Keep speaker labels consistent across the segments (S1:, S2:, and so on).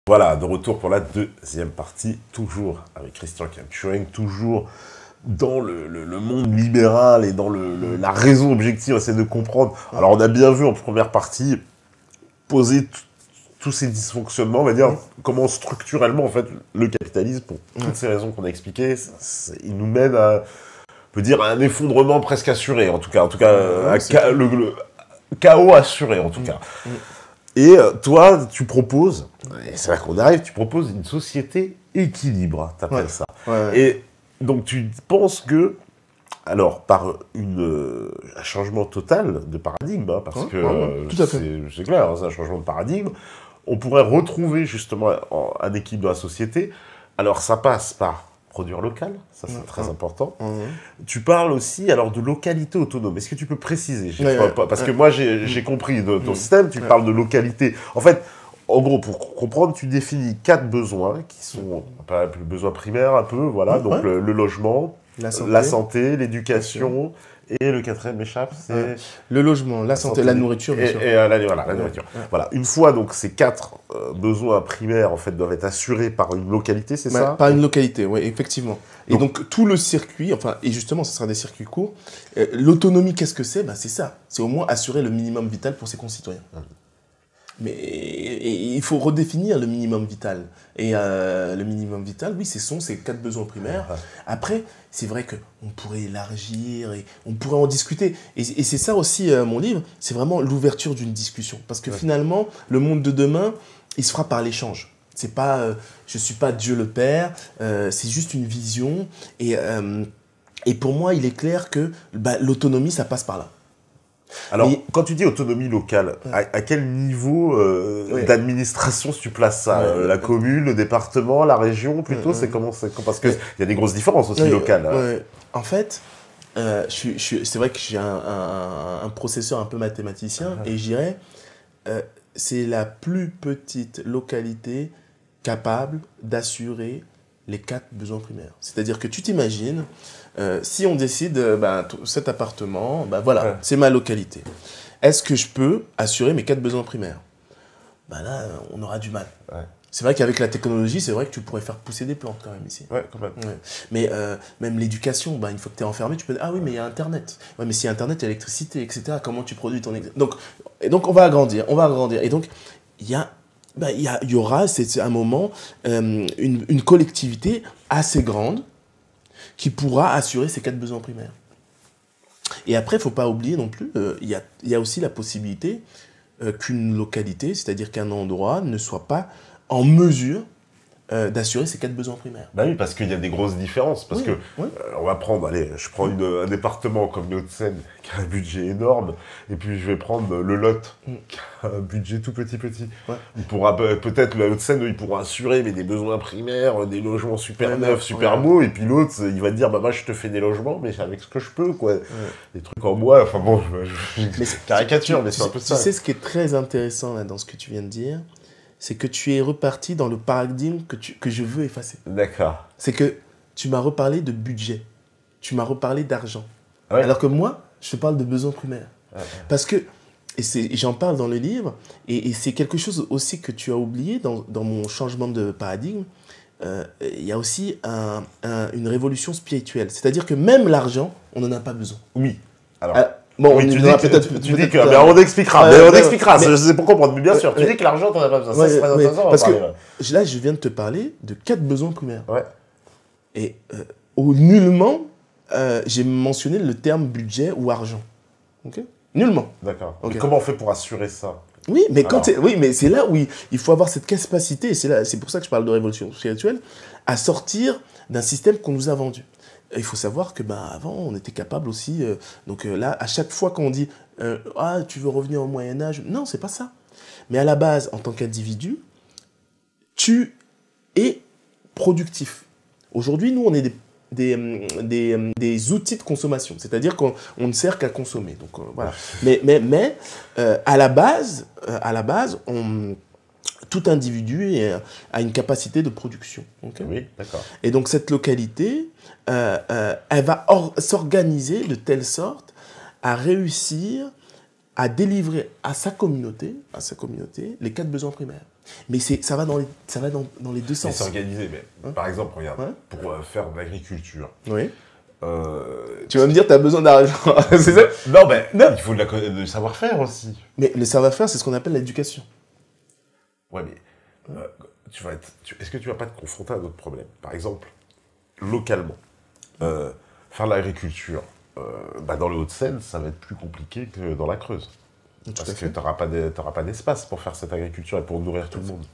S1: Voilà, de retour pour la deuxième partie, toujours avec Christian Turing, toujours dans le monde libéral et dans la raison objective, on essaie de comprendre. Alors on a bien vu en première partie poser tous ces dysfonctionnements, on va dire, comment structurellement en fait le capitalisme, pour toutes ces raisons qu'on a expliquées, il nous mène à, on peut dire, à un effondrement presque assuré, en tout cas le chaos assuré en tout cas. Et toi, tu proposes, et c'est là qu'on arrive, tu proposes une société équilibre, t'appelles ça. Et donc tu penses que, alors par un changement total de paradigme, hein, parce que c'est clair, hein, c'est un changement de paradigme, on pourrait retrouver justement un équilibre dans la société. Alors ça passe par produire local, ça c'est très important. Tu parles aussi alors de localité autonome. Est-ce que tu peux préciser? Parce que moi j'ai compris de ton système, tu parles de localité. En fait, en gros, pour comprendre, tu définis 4 besoins qui sont le besoin primaire un peu, voilà, donc le logement, la santé, l'éducation, et le quatrième m'échappe, c'est...
S2: Le logement, la santé, la nourriture, bien sûr.
S1: Voilà, la nourriture. Voilà. Une fois, donc, ces 4 besoins primaires, en fait, doivent être assurés par une localité, c'est ça?
S2: Par une localité, oui, effectivement. Et donc, tout le circuit, enfin, et justement, ce sera des circuits courts. L'autonomie, qu'est-ce que c'est? C'est ça. C'est au moins assurer le minimum vital pour ses concitoyens. Mais il faut redéfinir le minimum vital. Et le minimum vital, oui, ce sont ces 4 besoins primaires. Après, c'est vrai qu'on pourrait élargir et on pourrait en discuter. Et c'est ça aussi, mon livre, c'est vraiment l'ouverture d'une discussion. Parce que finalement, le monde de demain, il se fera par l'échange. C'est pas, je suis pas Dieu le Père, c'est juste une vision. Et pour moi, il est clair que l'autonomie, ça passe par là.
S1: Alors, quand tu dis autonomie locale, à quel niveau d'administration tu places ça? La commune, le département, la région, plutôt? C'est comment? Parce qu'il y a des grosses différences aussi locales.
S2: En fait, c'est vrai que j'ai un processeur un peu mathématicien, et je dirais, c'est la plus petite localité capable d'assurer les 4 besoins primaires. C'est-à-dire que tu t'imagines, si on décide, cet appartement, voilà, c'est ma localité. Est-ce que je peux assurer mes 4 besoins primaires? Là, on aura du mal. C'est vrai qu'avec la technologie, c'est vrai que tu pourrais faire pousser des plantes quand même ici.
S1: Complètement.
S2: Mais même l'éducation, une fois que tu es enfermé, tu peux dire, ah oui, mais il y a Internet. Ouais, mais s'il y a Internet, il y a l'électricité, etc. Comment tu produis ton... Donc on va agrandir, Et donc, il y aura, c'est un moment, une collectivité assez grande qui pourra assurer ces 4 besoins primaires. Et après, il ne faut pas oublier non plus, il y a aussi la possibilité qu'une localité, c'est-à-dire qu'un endroit, ne soit pas en mesure d'assurer ces 4 besoins primaires.
S1: Oui, parce qu'il y a des grosses différences. Parce que, on va prendre, allez, je prends un département comme les Hauts-de-Seine, qui a un budget énorme, et puis je vais prendre le Lot, qui a un budget tout petit. Il pourra, peut-être, le Hauts-de-Seine, il pourra assurer mais des besoins primaires, des logements super neufs, super beaux, et puis l'autre, il va te dire, moi, je te fais des logements, mais avec ce que je peux, quoi. Des trucs en bois, enfin bon, je caricature, mais c'est un peu ça.
S2: Tu sais, ce qui est très intéressant là, dans ce que tu viens de dire, c'est que tu es reparti dans le paradigme que je veux effacer.
S1: D'accord.
S2: C'est que tu m'as reparlé de budget, tu m'as reparlé d'argent. Alors que moi, je te parle de besoins primaires. Parce que, et j'en parle dans le livre, et c'est quelque chose aussi que tu as oublié dans mon changement de paradigme, il y a aussi une révolution spirituelle. C'est-à-dire que même l'argent, on n'en a pas besoin.
S1: Oui. Alors...
S2: Bon,
S1: oui, tu dis que... Mais on expliquera, c'est pour comprendre. Mais bien sûr, tu dis que l'argent, t'en as pas besoin. Ça, c'est très intéressant.
S2: Parce que là, je viens de te parler de 4 besoins primaires. Et nullement, j'ai mentionné le terme budget ou argent. Nullement.
S1: D'accord. Comment on fait pour assurer ça?
S2: Oui, mais c'est là où il faut avoir cette capacité, et c'est pour ça que je parle de révolution spirituelle, à sortir d'un système qu'on nous a vendu. Il faut savoir que avant, on était capable aussi... là, à chaque fois qu'on dit « Ah, tu veux revenir au Moyen-Âge ?» Non, c'est pas ça. Mais à la base, en tant qu'individu, tu es productif. Aujourd'hui, nous, on est des outils de consommation. C'est-à-dire qu'on ne sert qu'à consommer. Donc, voilà. Mais à la base, tout individu a une capacité de production.
S1: Oui, d'accord.
S2: Et donc, cette localité, elle va s'organiser de telle sorte à réussir à délivrer à sa communauté les 4 besoins primaires. Mais ça va dans les deux
S1: Et
S2: sens.
S1: c'est organisé, mais
S2: Hein?
S1: par exemple, regarde,
S2: Ouais.
S1: pour faire de l'agriculture,
S2: Oui.
S1: euh,
S2: Tu vas me dire, tu as besoin d'argent. C'est ça?
S1: non, mais
S2: Non.
S1: il faut du savoir-faire aussi.
S2: Mais le savoir-faire, c'est ce qu'on appelle l'éducation.
S1: Ouais, mais est-ce que tu vas pas te confronter à d'autres problèmes? Par exemple, localement, faire de l'agriculture, dans le Hauts-de-Seine, ça va être plus compliqué que dans la Creuse. Parce que tu n'auras pas d'espace pour faire cette agriculture et pour nourrir tout le monde.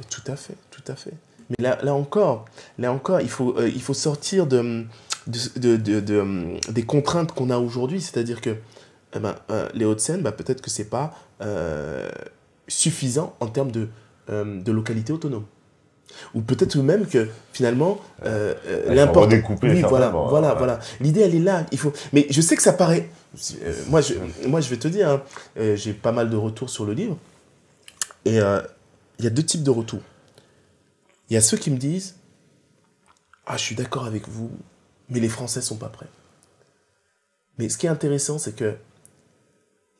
S2: Tout à fait, tout à fait. Mais là encore, il faut sortir des contraintes qu'on a aujourd'hui. C'est-à-dire que les Hauts-de-Seine, peut-être que ce n'est pas suffisant en termes de localité autonome. Ou peut-être même que finalement,
S1: faut redécouper,
S2: oui,
S1: faire
S2: voilà. L'idée, elle est là. Mais je sais que ça paraît. Moi, je vais te dire, hein, j'ai pas mal de retours sur le livre. Et il y a deux types de retours. Il y a ceux qui me disent: ah, je suis d'accord avec vous, mais les Français sont pas prêts. Mais ce qui est intéressant, c'est que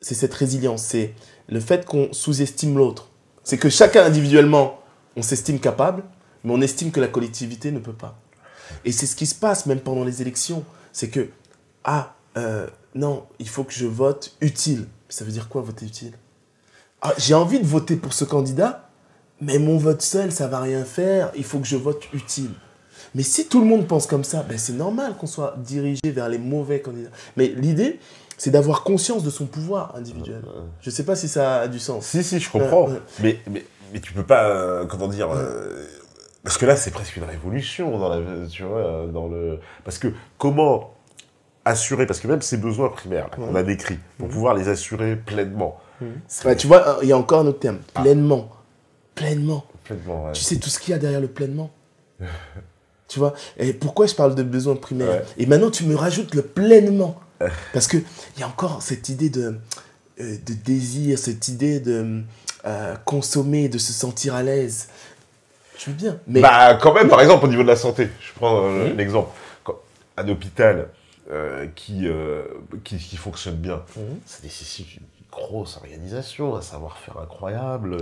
S2: c'est cette résilience, c'est le fait qu'on sous-estime l'autre. C'est que chacun individuellement, on s'estime capable, mais on estime que la collectivité ne peut pas. Et c'est ce qui se passe même pendant les élections. C'est que, non, il faut que je vote utile. Ça veut dire quoi, voter utile? Ah, j'ai envie de voter pour ce candidat, mais mon vote seul, ça va rien faire. Il faut que je vote utile. Mais si tout le monde pense comme ça, c'est normal qu'on soit dirigé vers les mauvais candidats. Mais l'idée, c'est d'avoir conscience de son pouvoir individuel. Je ne sais pas si ça a du sens.
S1: Si, je comprends. Mais tu peux pas, comment dire... parce que là, c'est presque une révolution parce que comment assurer... Parce que même ces besoins primaires qu'on a décrits, pour pouvoir les assurer pleinement...
S2: Tu vois, il y a encore un autre terme. Pleinement. Pleinement.
S1: Ouais.
S2: Tu sais tout ce qu'il y a derrière le pleinement. Tu vois, et pourquoi je parle de besoins primaires?
S1: Ouais.
S2: Et maintenant, tu me rajoutes le pleinement. Parce qu'il y a encore cette idée de désir, cette idée de consommer, de se sentir à l'aise. Je veux bien. Mais...
S1: quand même, par exemple, au niveau de la santé, je prends l'exemple. Un hôpital qui fonctionne bien, ça nécessite une grosse organisation, un savoir-faire incroyable.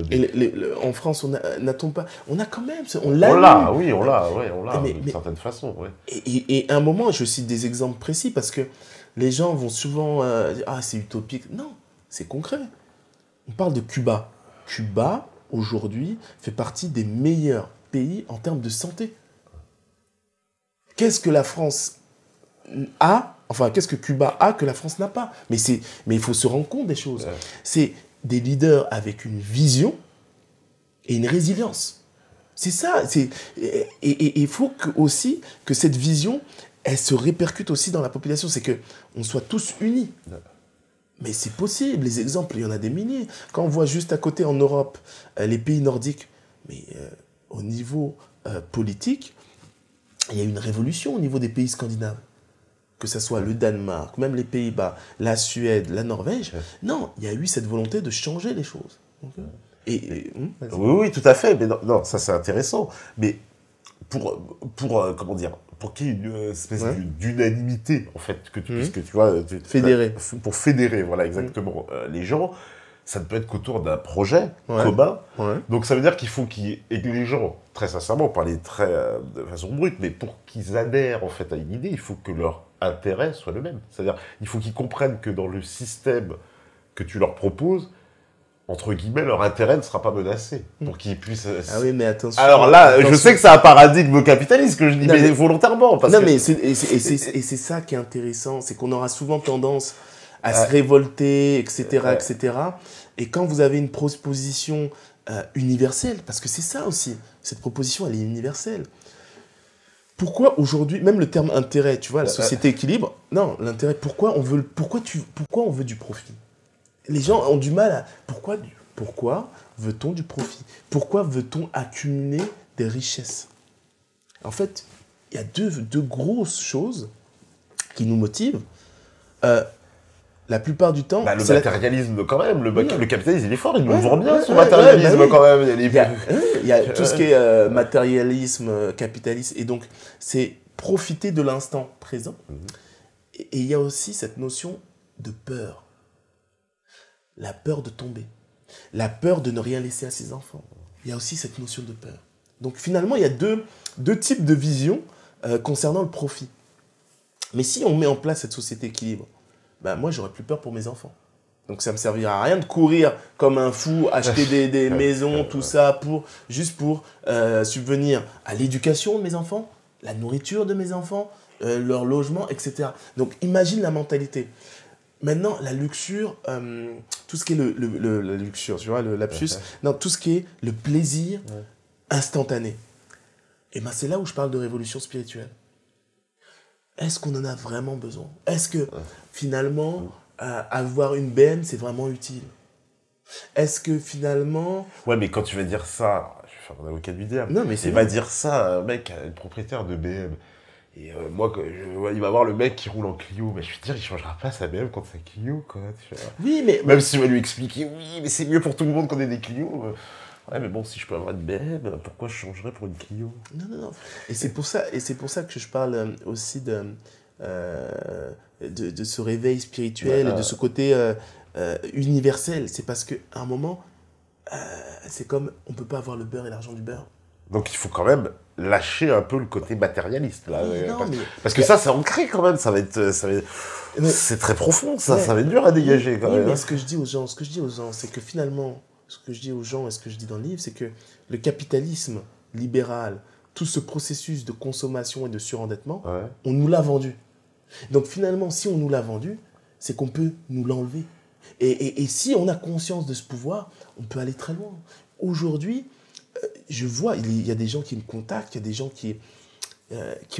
S2: En France, n'a-t-on pas... On a quand même...
S1: On l'a, d'une certaine façon. Ouais.
S2: Et à un moment, je cite des exemples précis parce que les gens vont souvent dire « Ah, c'est utopique ». Non, c'est concret. On parle de Cuba. Cuba, aujourd'hui, fait partie des meilleurs pays en termes de santé. Qu'est-ce que la France a, qu'est-ce que Cuba a que la France n'a pas? Mais il faut se rendre compte des choses. Ouais. C'est des leaders avec une vision et une résilience. C'est ça. Et il faut aussi que cette vision, elle se répercute aussi dans la population. C'est qu'on soit tous unis. Ouais. Mais c'est possible. Les exemples, il y en a des milliers. Quand on voit juste à côté en Europe, les pays nordiques, mais au niveau politique, il y a une révolution au niveau des pays scandinaves. Que ce soit le Danemark, même les Pays-Bas, la Suède, la Norvège. Non, il y a eu cette volonté de changer les choses.
S1: Oui, tout à fait. Mais non, ça c'est intéressant. Mais pour comment dire, pour qu'il y ait une espèce d'unanimité, en fait, que tu vois...
S2: Fédérer.
S1: Pour fédérer, voilà, exactement, les gens, ça ne peut être qu'autour d'un projet commun. Ouais. Donc ça veut dire qu'il faut et que les gens, très sincèrement, parler de façon brute, mais pour qu'ils adhèrent en fait à une idée, il faut que leur intérêt soit le même. C'est-à-dire, il faut qu'ils comprennent que dans le système que tu leur proposes, entre guillemets, leur intérêt ne sera pas menacé, pour qu'ils puissent...
S2: Ah oui, mais attention...
S1: Alors là, je sais que c'est un paradigme capitaliste que je dis, mais volontairement.
S2: Mais c'est ça qui est intéressant, c'est qu'on aura souvent tendance à se révolter, etc., etc. Et quand vous avez une proposition universelle, parce que c'est ça aussi, cette proposition, elle est universelle. Pourquoi aujourd'hui, même le terme intérêt, tu vois, la société équilibre, non, l'intérêt, pourquoi on veut du profit? Les gens ont du mal à... Pourquoi veut-on du profit? Pourquoi veut-on accumuler des richesses? En fait, il y a deux grosses choses qui nous motivent. La plupart du temps...
S1: le matérialisme quand même, le capitalisme il est fort, il nous vend bien son matérialisme quand même.
S2: Il y a tout ce qui est matérialisme, capitalisme, et donc c'est profiter de l'instant présent. Et il y a aussi cette notion de peur. La peur de tomber. La peur de ne rien laisser à ses enfants. il y a aussi cette notion de peur. Donc finalement, il y a deux types de visions concernant le profit. Mais si on met en place cette société équilibre, ben moi, j'aurais plus peur pour mes enfants. Donc ça ne me servira à rien de courir comme un fou, acheter des maisons, tout ça, juste pour subvenir à l'éducation de mes enfants, la nourriture de mes enfants, leur logement, etc. Donc imagine la mentalité. Maintenant, la luxure, tout ce qui est la luxure, tu vois, le lapsus, non, tout ce qui est le plaisir instantané. Et ben c'est là où je parle de révolution spirituelle. Est-ce qu'on en a vraiment besoin? Est-ce que finalement, avoir une BM, c'est vraiment utile? Est-ce que finalement...
S1: Ouais, mais quand tu vas dire ça, je vais faire un avocat du diable.
S2: Non, mais c'est
S1: il va dire ça à un mec, un propriétaire de BM. Et moi, il va voir le mec qui roule en Clio. Mais je vais dire, il changera pas sa BM contre sa Clio, quoi. Tu vois.
S2: Oui, mais...
S1: Même si on va lui expliquer, oui, mais c'est mieux pour tout le monde qu'on ait des Clio. Ouais, mais bon, si je peux avoir une BM, pourquoi je changerais pour une Clio?
S2: Non. Et c'est pour ça que je parle aussi de ce réveil spirituel et de ce côté universel. C'est parce qu'à un moment, c'est comme on ne peut pas avoir le beurre et l'argent du beurre.
S1: Donc il faut quand même lâcher un peu le côté matérialiste. Là,
S2: non,
S1: parce que ça, c'est ancré quand même. C'est très profond, ça. Ça va être dur à dégager quand même.
S2: Mais ce que je dis aux gens, c'est que finalement, ce que je dis aux gens et ce que je dis dans le livre, c'est que le capitalisme libéral, tout ce processus de consommation et de surendettement, on nous l'a vendu. Donc finalement, si on nous l'a vendu, c'est qu'on peut nous l'enlever. Et si on a conscience de ce pouvoir, on peut aller très loin. Aujourd'hui, je vois, il y a des gens qui me contactent, il y a des gens qui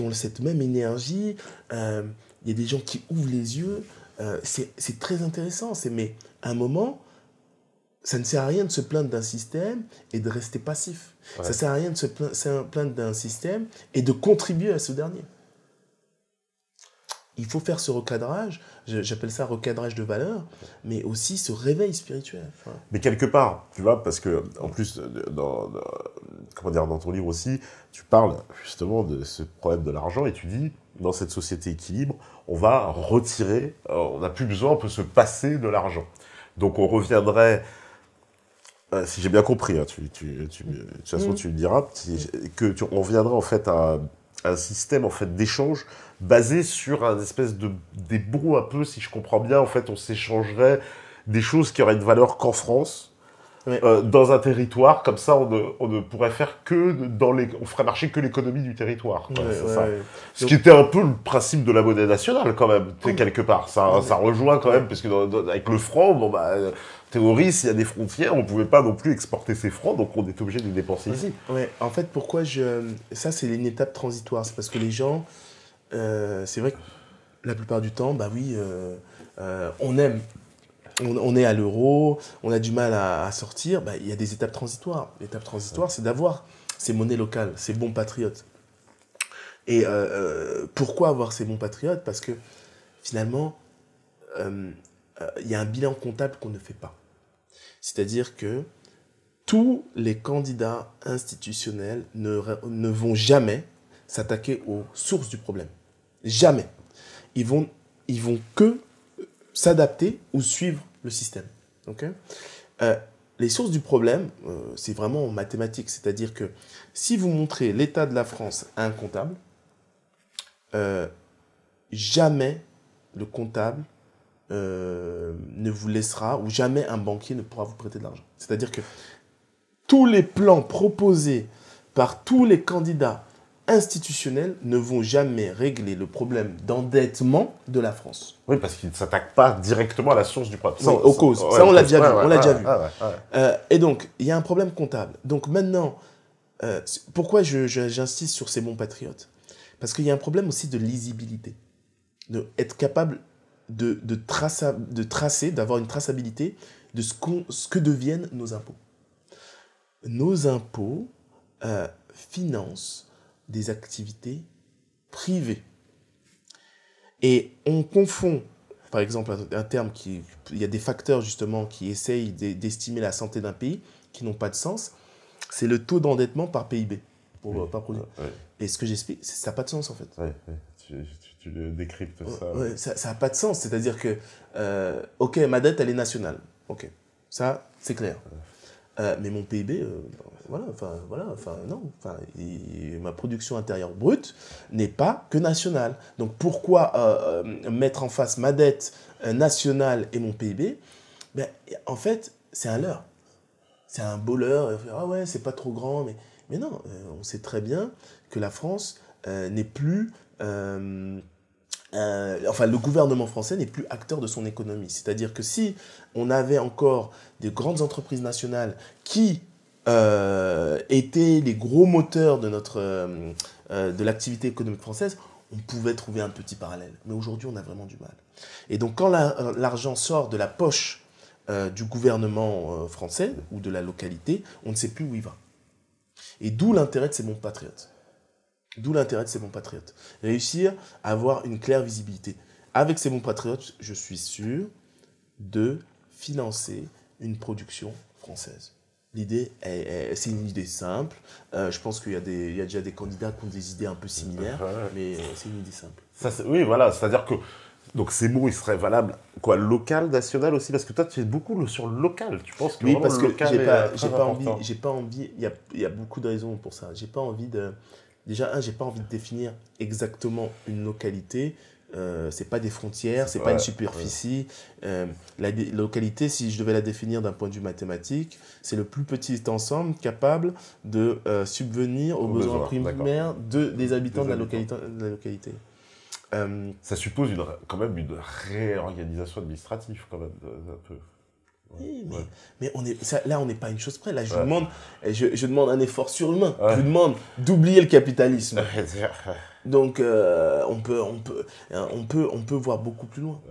S2: ont cette même énergie, il y a des gens qui ouvrent les yeux. C'est très intéressant. Mais à un moment, ça ne sert à rien de se plaindre d'un système et de rester passif. Ouais. Ça ne sert à rien de se plaindre d'un système et de contribuer à ce dernier. Il faut faire ce recadrage, j'appelle ça recadrage de valeur, mais aussi ce réveil spirituel. Ouais.
S1: Mais quelque part, tu vois, parce que en plus, dans ton livre aussi, tu parles justement de ce problème de l'argent et tu dis, dans cette société équilibre, on va retirer, on n'a plus besoin, on peut se passer de l'argent. Donc on reviendrait, si j'ai bien compris, hein, de toute façon tu le diras, on reviendrait en fait à un système en fait d'échange basé sur un espèce des bons un peu, si je comprends bien, en fait on s'échangerait des choses qui auraient une valeur qu'en France, dans un territoire, comme ça on ne pourrait faire que on ferait marcher que l'économie du territoire. Ce qui était un peu le principe de la monnaie nationale quand même, quelque part. Ça rejoint quand même, parce que avec le franc, théorie, s'il y a des frontières, on ne pouvait pas non plus exporter ces francs, donc on est obligé de les dépenser ici.
S2: Ouais. En fait, pourquoi ça, c'est une étape transitoire. C'est parce que les gens, c'est vrai que la plupart du temps, on aime. On est à l'euro, on a du mal à sortir. Il y a des étapes transitoires. L'étape transitoire, c'est d'avoir ces monnaies locales, ces bons patriotes. Et pourquoi avoir ces bons patriotes? Parce que finalement, il y a un bilan comptable qu'on ne fait pas. C'est-à-dire que tous les candidats institutionnels ne vont jamais s'attaquer aux sources du problème. Jamais. Ils vont que s'adapter ou suivre le système. Okay? Les sources du problème, c'est vraiment en mathématiques. C'est-à-dire que si vous montrez l'état de la France à un comptable, jamais le comptable ne vous laissera, ou jamais un banquier ne pourra vous prêter de l'argent. C'est-à-dire que tous les plans proposés par tous les candidats institutionnels ne vont jamais régler le problème d'endettement de la France.
S1: Oui, parce qu'ils ne s'attaquent pas directement à la source du problème.
S2: Aux causes. Ça, on l'a déjà vu. On l'a déjà vu. Et donc, il y a un problème comptable. Donc maintenant, pourquoi j'insiste sur ces bons patriotes? Parce qu'il y a un problème aussi de lisibilité. D'être capable de tracer, d'avoir une traçabilité de ce que deviennent nos impôts. Nos impôts financent des activités privées. Et on confond, par exemple, un terme il y a des facteurs justement qui essayent d'estimer la santé d'un pays qui n'ont pas de sens, c'est le taux d'endettement par PIB, par produit. Et ce que j'explique, ça n'a pas de sens en fait.
S1: Tu le décryptes ça.
S2: Ça n'a pas de sens, c'est-à-dire que, ok, ma dette, elle est nationale. Ok, ça, c'est clair. Mais mon PIB, ma production intérieure brute n'est pas que nationale. Donc pourquoi mettre en face ma dette nationale et mon PIB? Ben, en fait, c'est un leurre. C'est un beau leurre. Ah ouais, c'est pas trop grand. Mais non, on sait très bien que la France n'est plus... le gouvernement français n'est plus acteur de son économie. C'est-à-dire que si on avait encore des grandes entreprises nationales qui étaient les gros moteurs de l'activité économique française, on pouvait trouver un petit parallèle. Mais aujourd'hui, on a vraiment du mal. Et donc, quand l'argent sort de la poche du gouvernement français ou de la localité, on ne sait plus où il va. Et d'où l'intérêt de ces bons patriotes. Réussir à avoir une claire visibilité. Avec ces bons patriotes, je suis sûr de financer une production française. L'idée, c'est une idée simple. Je pense qu'il y a déjà des candidats qui ont des idées un peu similaires, mais c'est une idée simple.
S1: Oui, voilà, c'est-à-dire que donc ces mots, ils seraient valables, quoi, local, national aussi, parce que toi, tu es beaucoup sur le local. Tu penses que
S2: oui, parce
S1: le
S2: que
S1: local
S2: j'ai pas envie. Il y a beaucoup de raisons pour ça. J'ai pas envie de. Déjà, j'ai pas envie de définir exactement une localité. C'est pas des frontières, c'est pas une superficie. La localité, si je devais la définir d'un point de vue mathématique, c'est le plus petit ensemble capable de subvenir aux besoins primaires des habitants de la localité.
S1: Ça suppose quand même une réorganisation administrative, quand même, un peu.
S2: Oui, mais là, on n'est pas à une chose près. Là, je demande un effort surhumain. Je vous demande d'oublier le capitalisme. Donc, on peut voir beaucoup plus loin.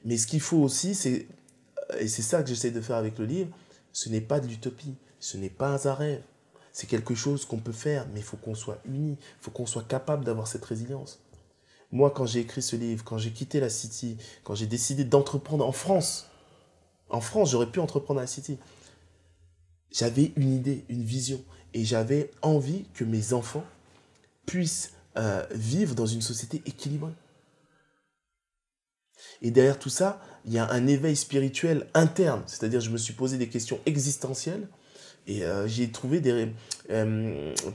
S2: Mais ce qu'il faut aussi, et c'est ça que j'essaie de faire avec le livre, ce n'est pas de l'utopie, ce n'est pas un rêve. C'est quelque chose qu'on peut faire, mais il faut qu'on soit unis, il faut qu'on soit capable d'avoir cette résilience. Moi, quand j'ai écrit ce livre, quand j'ai quitté la City, quand j'ai décidé d'entreprendre en France, j'aurais pu entreprendre à la City. J'avais une idée, une vision. Et j'avais envie que mes enfants puissent vivre dans une société équilibrée. Et derrière tout ça, il y a un éveil spirituel interne. C'est-à-dire, je me suis posé des questions existentielles et j'ai trouvé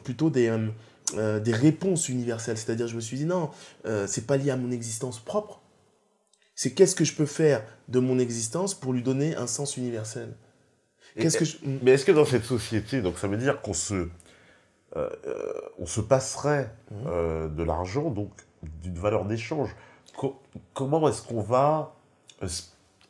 S2: plutôt des réponses universelles. C'est-à-dire, je me suis dit, non, c'est pas lié à mon existence propre. C'est qu'est-ce que je peux faire de mon existence pour lui donner un sens universel.
S1: Mais est-ce que dans cette société, donc ça veut dire qu'on se passerait de l'argent, donc d'une valeur d'échange. Comment est-ce qu'on va,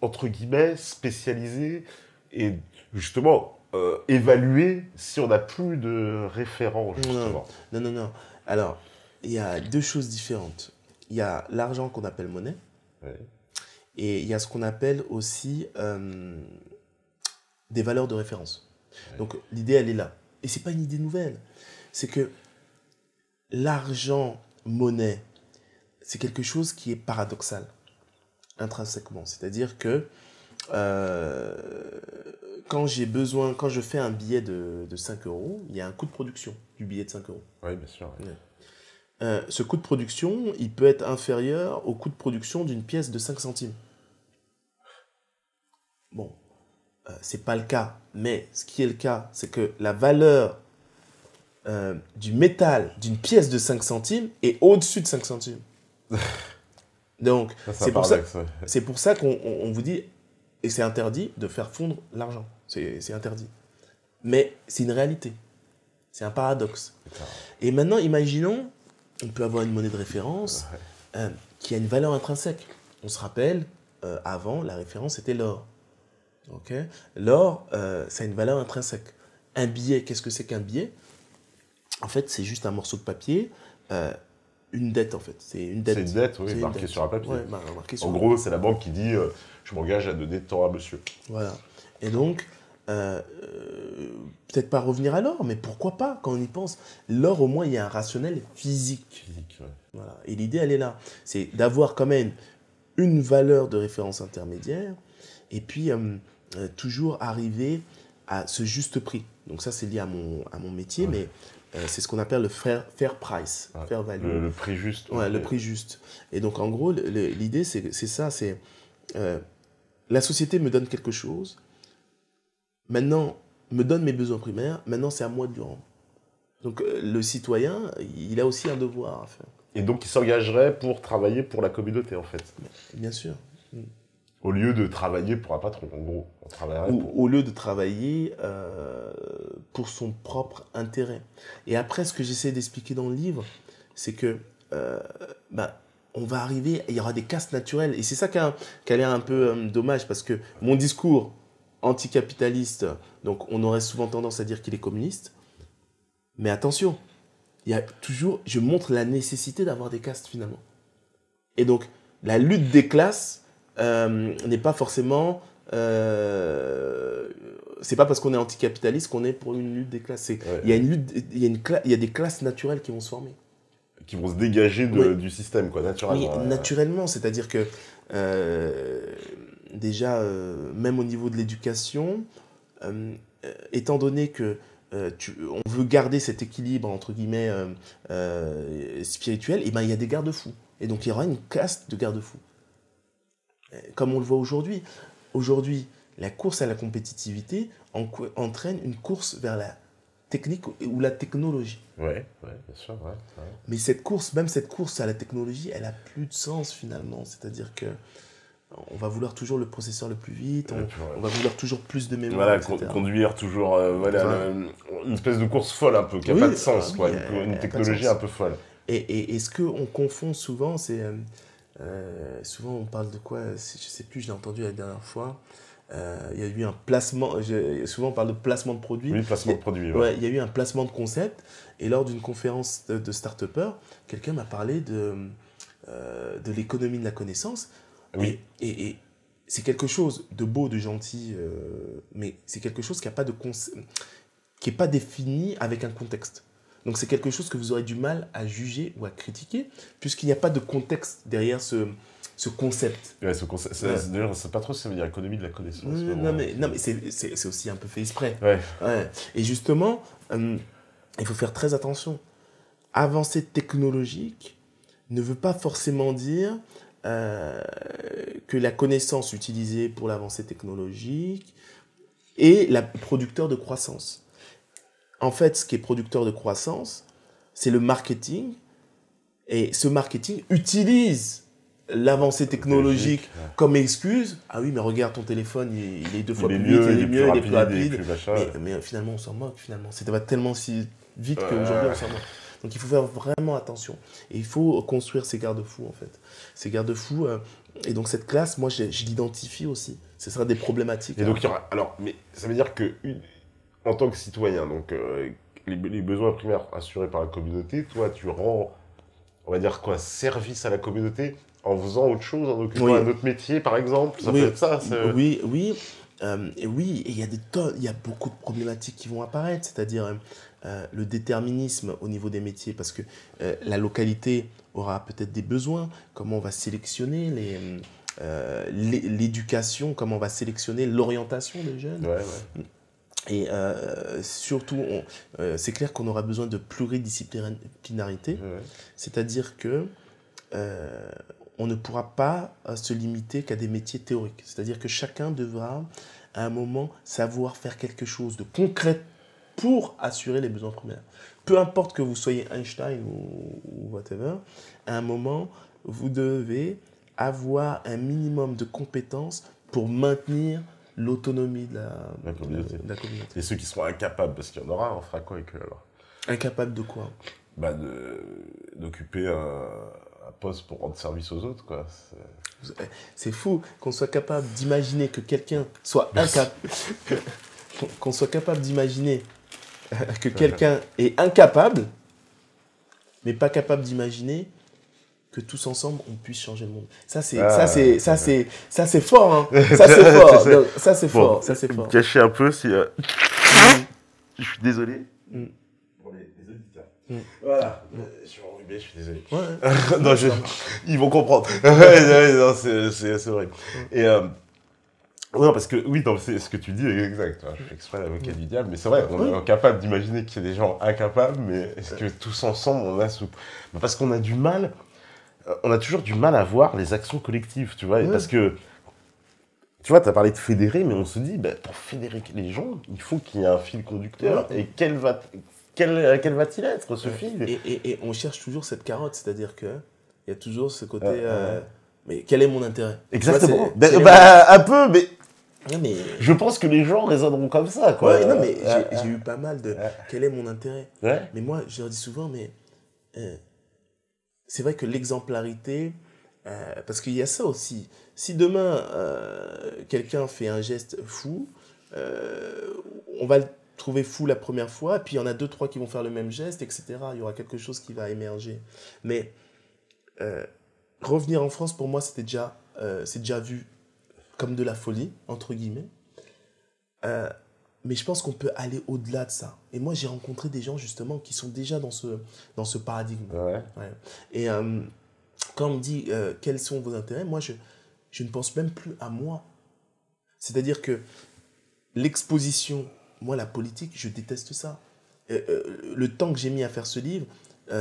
S1: entre guillemets, spécialiser et justement évaluer si on n'a plus de référent, justement?
S2: Non. Alors, il y a deux choses différentes. Il y a l'argent qu'on appelle monnaie.
S1: Ouais.
S2: Et il y a ce qu'on appelle aussi des valeurs de référence. Ouais. Donc l'idée, elle est là. Et ce n'est pas une idée nouvelle. C'est que l'argent, monnaie, c'est quelque chose qui est paradoxal, intrinsèquement. C'est-à-dire que quand je fais un billet de 5 €, il y a un coût de production du billet de 5 €.
S1: Oui, bien sûr. Oui.
S2: Ce coût de production, il peut être inférieur au coût de production d'une pièce de 5 centimes. Bon, c'est pas le cas, mais ce qui est le cas, c'est que la valeur du métal d'une pièce de 5 centimes est au-dessus de 5 centimes. Donc, c'est pour ça qu'on vous dit, et c'est interdit de faire fondre l'argent. C'est interdit. Mais c'est une réalité. C'est un paradoxe. Et maintenant, imaginons, on peut avoir une monnaie de référence qui a une valeur intrinsèque. On se rappelle, avant, la référence était l'or. Okay. L'or, ça a une valeur intrinsèque. Un billet, qu'est-ce que c'est qu'un billet? En fait, c'est juste un morceau de papier, une dette en fait. C'est une dette.
S1: C'est une dette, oui, marquée sur un papier. Ouais, en gros, c'est la banque qui dit je m'engage à donner tant à monsieur.
S2: Voilà. Et donc, peut-être pas revenir à l'or, mais pourquoi pas quand on y pense? L'or, au moins, il y a un rationnel physique.
S1: Ouais.
S2: Voilà. Et l'idée, elle est là. C'est d'avoir quand même une valeur de référence intermédiaire et puis toujours arriver à ce juste prix. Donc ça, c'est lié à mon métier, mais c'est ce qu'on appelle le fair price, fair value.
S1: Le prix juste.
S2: Ouais, le prix juste. Et donc, en gros, l'idée, c'est ça, c'est la société me donne quelque chose. Maintenant, me donne mes besoins primaires, maintenant c'est à moi de lui rendre. Donc le citoyen, il a aussi un devoir à faire.
S1: Et donc, il s'engagerait pour travailler pour la communauté, en fait.
S2: Bien sûr.
S1: Au lieu de travailler pour un patron, en gros. On travaillerait pour...
S2: Au lieu de travailler pour son propre intérêt. Et après, ce que j'essaie d'expliquer dans le livre, c'est que on va arriver, il y aura des castes naturelles. Et c'est ça qui a l'air un peu dommage, parce que mon discours anticapitaliste, donc on aurait souvent tendance à dire qu'il est communiste. Mais attention, il y a toujours, je montre la nécessité d'avoir des castes finalement. Et donc, la lutte des classes n'est pas forcément... c'est pas parce qu'on est anticapitaliste qu'on est pour une lutte des classes. Il y a une lutte, il y a des classes naturelles qui vont se former.
S1: Qui vont se dégager du système, quoi, naturellement.
S2: Oui, naturellement, c'est-à-dire que déjà, même au niveau de l'éducation, étant donné que on veut garder cet équilibre, entre guillemets, spirituel, et ben, il y a des garde-fous. Et donc, il y aura une caste de garde-fous. Comme on le voit aujourd'hui. Aujourd'hui, la course à la compétitivité entraîne une course vers la technique ou la technologie.
S1: Ouais, bien sûr, ouais.
S2: Mais cette course, même cette course à la technologie, elle a plus de sens finalement. C'est-à-dire que on va vouloir toujours le processeur le plus vite, on va vouloir toujours plus de mémoire,
S1: voilà, conduire toujours, une espèce de course folle un peu, qui n'a pas de sens, quoi, une technologie un peu folle.
S2: Et ce qu'on confond souvent, c'est... souvent on parle de quoi, je ne sais plus, je l'ai entendu la dernière fois, il y a eu un placement, souvent on parle de placement de produit.
S1: Oui, placement de produit.
S2: Ouais, il y a eu un placement de concept, et lors d'une conférence de start-upers, quelqu'un m'a parlé de l'économie de la connaissance.
S1: Oui.
S2: Et c'est quelque chose de beau, de gentil, mais c'est quelque chose qui n'est pas défini avec un contexte. Donc c'est quelque chose que vous aurez du mal à juger ou à critiquer, puisqu'il n'y a pas de contexte derrière ce concept.
S1: Ouais, ce concept. D'ailleurs, je ne sais pas trop si ça veut dire économie de la connaissance.
S2: Non, mais c'est aussi un peu fait exprès.
S1: Ouais.
S2: Et justement, il faut faire très attention. Avancée technologique ne veut pas forcément dire que la connaissance utilisée pour l'avancée technologique est la producteur de croissance. En fait, ce qui est producteur de croissance, c'est le marketing. Et ce marketing utilise l'avancée technologique comme excuse. Ah oui, mais regarde, ton téléphone, il est 2 fois plus vite, il est mieux, il est plus rapide. Mais finalement, on s'en moque. Ça va tellement si vite qu'aujourd'hui, on s'en moque. Donc, il faut faire vraiment attention. Et il faut construire ces garde-fous, en fait. Ces garde-fous. Et donc, cette classe, moi, je l'identifie aussi. Ce sera des problématiques.
S1: Et donc, il y aura... Alors, mais ça veut dire que, en tant que citoyen, donc, les besoins primaires assurés par la communauté, toi, tu rends, on va dire quoi, service à la communauté en faisant autre chose, en occupant un autre métier, par exemple. Ça peut être ça.
S2: Oui. Et il y a beaucoup de problématiques qui vont apparaître, c'est-à-dire le déterminisme au niveau des métiers, parce que la localité aura peut-être des besoins, comment on va sélectionner l'éducation, comment on va sélectionner l'orientation des jeunes. Et surtout, c'est clair qu'on aura besoin de pluridisciplinarité, c'est-à-dire que on ne pourra pas se limiter qu'à des métiers théoriques. C'est-à-dire que chacun devra, à un moment, savoir faire quelque chose de concret pour assurer les besoins primaires. Peu importe que vous soyez Einstein ou whatever, à un moment, vous devez avoir un minimum de compétences pour maintenir l'autonomie de la communauté.
S1: Et ceux qui seront incapables, parce qu'il y en aura, on fera quoi avec eux alors?
S2: Incapables de quoi?
S1: D'occuper un poste pour rendre service aux autres, quoi.
S2: C'est fou qu'on soit capable d'imaginer que quelqu'un soit incapable... qu'on soit capable d'imaginer que quelqu'un est incapable, mais pas capable d'imaginer que tous ensemble, on puisse changer le monde. Ça, c'est fort, hein. Ça, c'est fort. Ça, c'est fort.
S1: Cacher un peu, si... Je suis désolé. Pour les auditeurs. Voilà. Je suis enrhumé, je suis désolé. Non, ils vont comprendre. Non, c'est horrible. Et... non, parce que, oui, c'est ce que tu dis est exact. Je fais exprès l'avocat du diable, mais c'est vrai, on est incapable d'imaginer qu'il y a des gens incapables, mais est-ce que tous ensemble, on a parce qu'on a du mal... On a toujours du mal à voir les actions collectives, tu vois, parce que Tu vois, tu as parlé de fédérer, mais on se dit, bah, pour fédérer les gens, il faut qu'il y ait un fil conducteur.
S2: Ouais.
S1: Et quel va-t-il être, ce fil?
S2: Et on cherche toujours cette carotte, c'est-à-dire que il y a toujours ce côté.
S1: Ouais.
S2: Mais quel est mon intérêt?
S1: Exactement.
S2: Tu vois,
S1: Bah, un peu, mais
S2: ouais, mais...
S1: je pense que les gens raisonneront comme ça, quoi.
S2: Ouais, non, mais j'ai eu pas mal de. Quel est mon intérêt?
S1: Ouais.
S2: Mais moi, je leur dis souvent, mais c'est vrai que l'exemplarité, parce qu'il y a ça aussi. Si demain, quelqu'un fait un geste fou, on va le trouver fou la première fois, puis il y en a deux, trois qui vont faire le même geste, etc. Il y aura quelque chose qui va émerger. Mais revenir en France, pour moi, c'est déjà vu comme de la folie, entre guillemets. Mais je pense qu'on peut aller au-delà de ça. Et moi, j'ai rencontré des gens, justement, qui sont déjà dans ce paradigme.
S1: Ouais.
S2: Ouais. Et quand on me dit quels sont vos intérêts, moi, je ne pense même plus à moi. C'est-à-dire que l'exposition, moi, la politique, je déteste ça. Le temps que j'ai mis à faire ce livre,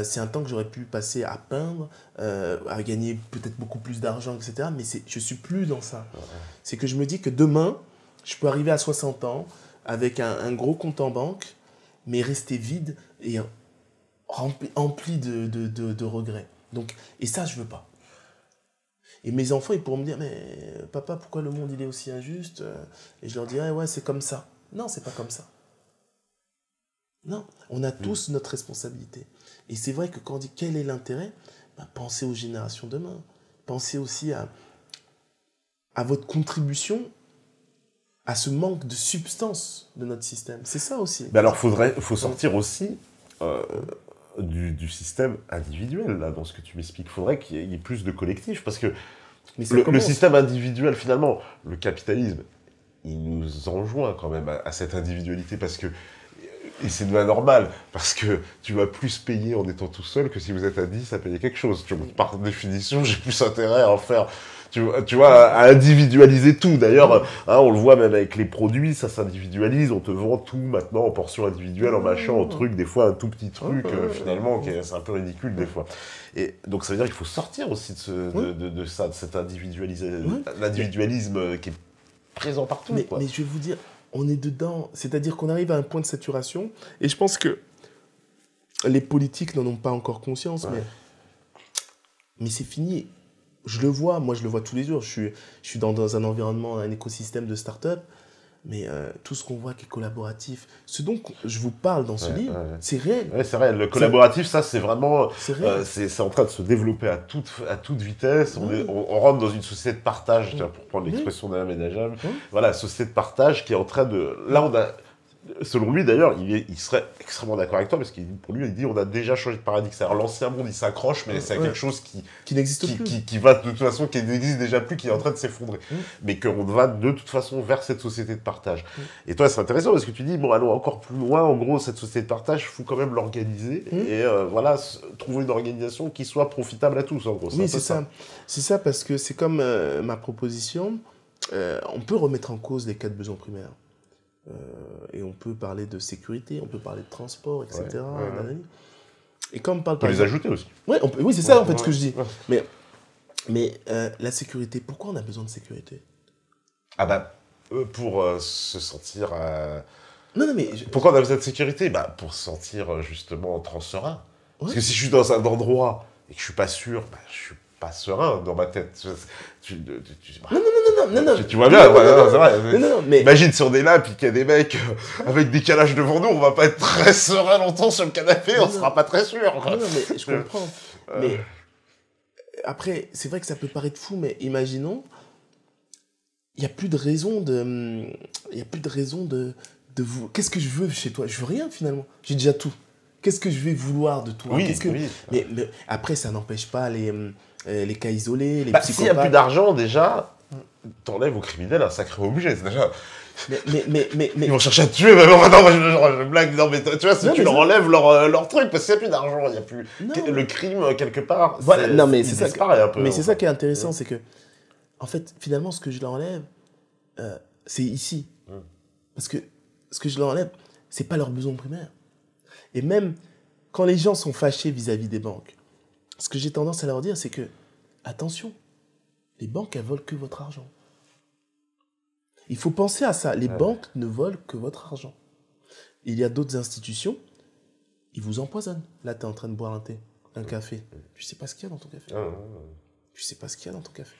S2: c'est un temps que j'aurais pu passer à peindre, à gagner peut-être beaucoup plus d'argent, etc. Mais je ne suis plus dans ça. Ouais. C'est que je me dis que demain, je peux arriver à 60 ans avec un gros compte en banque, mais rester vide et rempli de regrets. Donc, et ça, je ne veux pas. Et mes enfants, ils pourront me dire, mais papa, pourquoi le monde il est aussi injuste? Et je leur dirais, ouais, c'est comme ça. Non, c'est pas comme ça. Non, on a tous notre responsabilité. Et c'est vrai que quand on dit quel est l'intérêt, ben, pensez aux générations demain. Pensez aussi à votre contribution à ce manque de substance de notre système. C'est ça aussi.
S1: Mais alors, faut sortir aussi du système individuel, là, dans ce que tu m'expliques. Il faudrait qu'il y ait plus de collectifs, parce que le système individuel, finalement, le capitalisme, il nous enjoint quand même à cette individualité, parce que, et c'est normal, parce que tu vas plus payer en étant tout seul que si vous êtes à 10 à payer quelque chose. Par définition, j'ai plus intérêt à en faire... Tu vois, à individualiser tout. D'ailleurs, hein, on le voit même avec les produits, ça s'individualise. On te vend tout maintenant en portions individuelles, en machin, en truc. Des fois, un tout petit truc, finalement, c'est un peu ridicule des fois. Et donc, ça veut dire qu'il faut sortir aussi de ça, de cet l'individualisme qui est présent partout.
S2: Mais je vais vous dire, on est dedans. C'est-à-dire qu'on arrive à un point de saturation. Et je pense que les politiques n'en ont pas encore conscience, mais c'est fini. Je le vois, moi je le vois tous les jours. Je suis dans un environnement, un écosystème de start-up, mais tout ce qu'on voit qui est collaboratif, ce dont je vous parle dans ce livre, c'est réel.
S1: Ouais, c'est réel. Le collaboratif, ça c'est vraiment...
S2: C'est
S1: en train de se développer à toute vitesse. On rentre dans une société de partage, pour prendre l'expression d'Alain Ménagem. Voilà, société de partage qui est en train de... Là, on a... Selon lui, d'ailleurs, il serait extrêmement d'accord avec toi, parce qu'il pour lui, il dit on a déjà changé de paradigme. C'est-à-dire l'ancien monde, il s'accroche, mais c'est quelque chose qui
S2: n'existe plus.
S1: Qui va de toute façon, qui n'existe déjà plus, qui est en train de s'effondrer. Mais qu'on va de toute façon vers cette société de partage. Et toi, c'est intéressant, parce que tu dis, bon, allons encore plus loin. En gros, cette société de partage, il faut quand même l'organiser. Et voilà, trouver une organisation qui soit profitable à tous, en gros.
S2: Oui, c'est ça. C'est ça, parce que c'est comme ma proposition. On peut remettre en cause les 4 besoins primaires. Et on peut parler de sécurité, on peut parler de transport, etc. Et quand on parle...
S1: On peut les ajouter aussi.
S2: Oui, c'est ça en fait ce que je dis. Mais la sécurité, pourquoi on a besoin de sécurité?
S1: Ah bah, pour se sentir...
S2: Non, mais...
S1: Pourquoi on a besoin de sécurité? Bah, pour se sentir justement serein. Parce que si je suis dans un endroit et que je suis pas sûr, bah, je suis pas serein dans ma tête.
S2: Non.
S1: Tu vois bien, c'est vrai.
S2: Non, mais...
S1: Imagine si on est là, puis qu'il y a des mecs avec des calages devant nous, on va pas être très serein longtemps sur le canapé, on sera pas très sûr.
S2: Non, mais je comprends. Mais après, c'est vrai que ça peut paraître fou, mais imaginons, il n'y a plus de raison de... vous... Qu'est-ce que je veux chez toi? Je veux rien, finalement. J'ai déjà tout. Qu'est-ce que je vais vouloir de toi?
S1: Oui.
S2: Mais après, ça n'empêche pas les cas isolés, les psychopathes.
S1: S'il n'y a plus d'argent, déjà... T'enlèves aux criminels un sacré objet, c'est déjà...
S2: Mais...
S1: Ils vont chercher à te tuer, mais non, je blague, non, mais tu vois, si tu leur enlèves leur truc, parce qu'il n'y a plus d'argent, il n'y a plus... Le crime, quelque part,
S2: voilà, non, mais c'est ça,
S1: disparaît un peu.
S2: Mais c'est ça qui est intéressant, c'est que, en fait, finalement, ce que je leur enlève, c'est ici. Parce que ce que je leur enlève, c'est pas leur besoin primaire. Et même quand les gens sont fâchés vis-à-vis des banques, ce que j'ai tendance à leur dire, c'est que, attention, les banques, elles volent que votre argent. Il faut penser à ça. Les banques ne volent que votre argent. Il y a d'autres institutions, ils vous empoisonnent. Là, tu es en train de boire un thé, un café. Tu sais pas ce qu'il y a dans ton café. Tu sais pas ce qu'il y a dans ton café.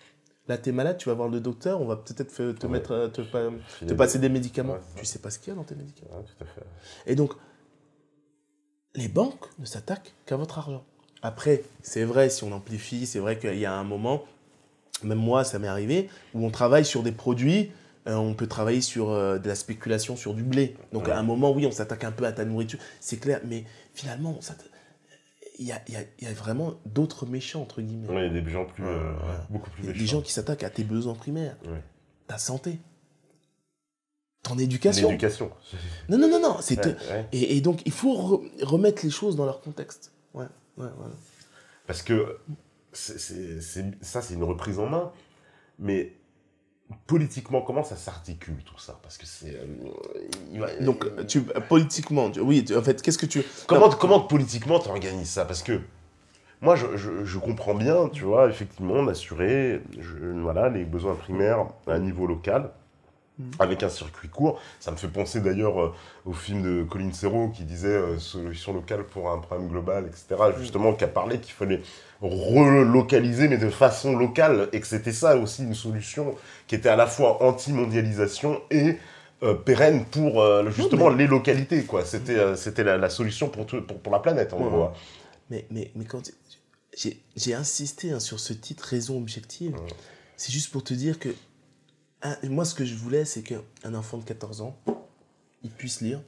S2: Là, tu es malade, tu vas voir le docteur, on va peut-être te passer des médicaments. Tu sais pas ce qu'il y a dans tes médicaments.
S1: Tout à fait.
S2: Et donc, les banques ne s'attaquent qu'à votre argent. Après, c'est vrai, si on amplifie, c'est vrai qu'il y a un moment, même moi, ça m'est arrivé, où on travaille sur des produits, on peut travailler sur de la spéculation sur du blé. Donc, à un moment, oui, on s'attaque un peu à ta nourriture, c'est clair, mais finalement, il y a vraiment d'autres méchants, entre guillemets.
S1: Oui, il y a des gens beaucoup plus méchants.
S2: Des gens qui s'attaquent à tes besoins primaires, ta santé, ton éducation.
S1: L'éducation.
S2: Non. Et donc, il faut remettre les choses dans leur contexte. Ouais.
S1: Parce que ça, c'est une reprise en main. Mais politiquement, comment ça s'articule tout ça? Parce que c'est...
S2: Donc, politiquement, oui, en fait, qu'est-ce que tu...
S1: Comment politiquement tu organises ça? Parce que moi, je comprends bien, tu vois, effectivement, d'assurer les besoins primaires à un niveau local, avec un circuit court. Ça me fait penser d'ailleurs au film de Colin Serrault qui disait solution locale pour un problème global, etc. Justement, qui a parlé qu'il fallait relocaliser, mais de façon locale, et que c'était ça aussi une solution qui était à la fois anti-mondialisation et pérenne pour justement les localités, quoi. C'était la solution pour la planète, en gros.
S2: Mais quand j'ai insisté sur ce titre raison objective, c'est juste pour te dire que moi, ce que je voulais, c'est qu'un enfant de 14 ans, il puisse lire,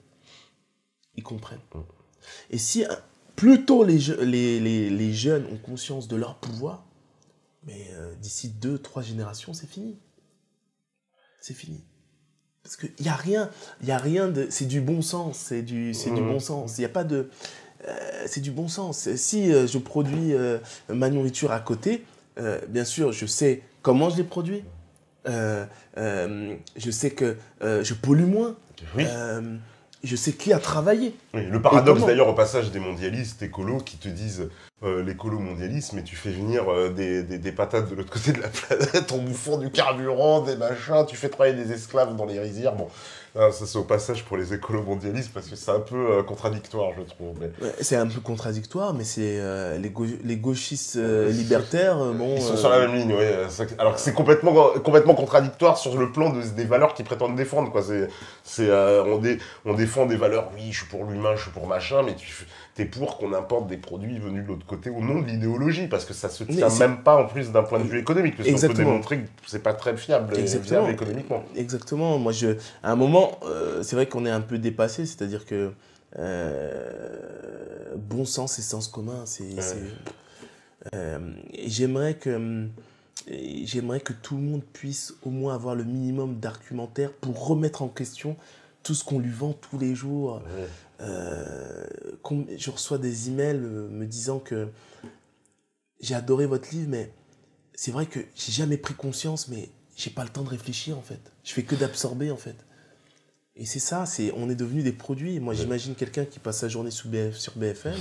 S2: il comprenne. Et si plus tôt les jeunes ont conscience de leur pouvoir, mais d'ici 2-3 générations, c'est fini. C'est fini. Parce qu'il n'y a rien de... C'est du bon sens, c'est du bon sens. Il n'y a pas de... c'est du bon sens. Si je produis ma nourriture à côté, bien sûr, je sais comment je l'ai produit. Je sais que je pollue moins.
S1: Oui.
S2: Je sais qui a travaillé.
S1: Oui, le paradoxe d'ailleurs au passage des mondialistes écolos qui te disent l'écolo-mondialisme, mais tu fais venir des patates de l'autre côté de la planète en bouffant du carburant, des machins, tu fais travailler des esclaves dans les rizières. Bon, ça c'est au passage pour les écolo-mondialistes parce que c'est un peu contradictoire, je trouve. Mais...
S2: C'est un peu contradictoire, mais c'est les gauchistes libertaires. Bon,
S1: ils sont sur la même ligne, oui. Alors que c'est complètement contradictoire sur le plan des valeurs qu'ils prétendent défendre, quoi. On défend des valeurs, oui, je suis pour l'humain, je suis pour machin, mais t'es pour qu'on importe des produits venus de l'autre côté au nom de l'idéologie, parce que ça se tient même pas en plus d'un point de vue économique, parce qu'on peut démontrer que c'est pas très fiable économiquement.
S2: Exactement. Moi, à un moment, c'est vrai qu'on est un peu dépassé, c'est-à-dire que bon sens et sens commun, j'aimerais que tout le monde puisse au moins avoir le minimum d'argumentaire pour remettre en question tout ce qu'on lui vend tous les jours. Je reçois des emails me disant que j'ai adoré votre livre, mais c'est vrai que j'ai jamais pris conscience, mais j'ai pas le temps de réfléchir en fait. Je fais que d'absorber en fait. Et c'est ça, on est devenus des produits. Moi, j'imagine quelqu'un qui passe sa journée sur BFM,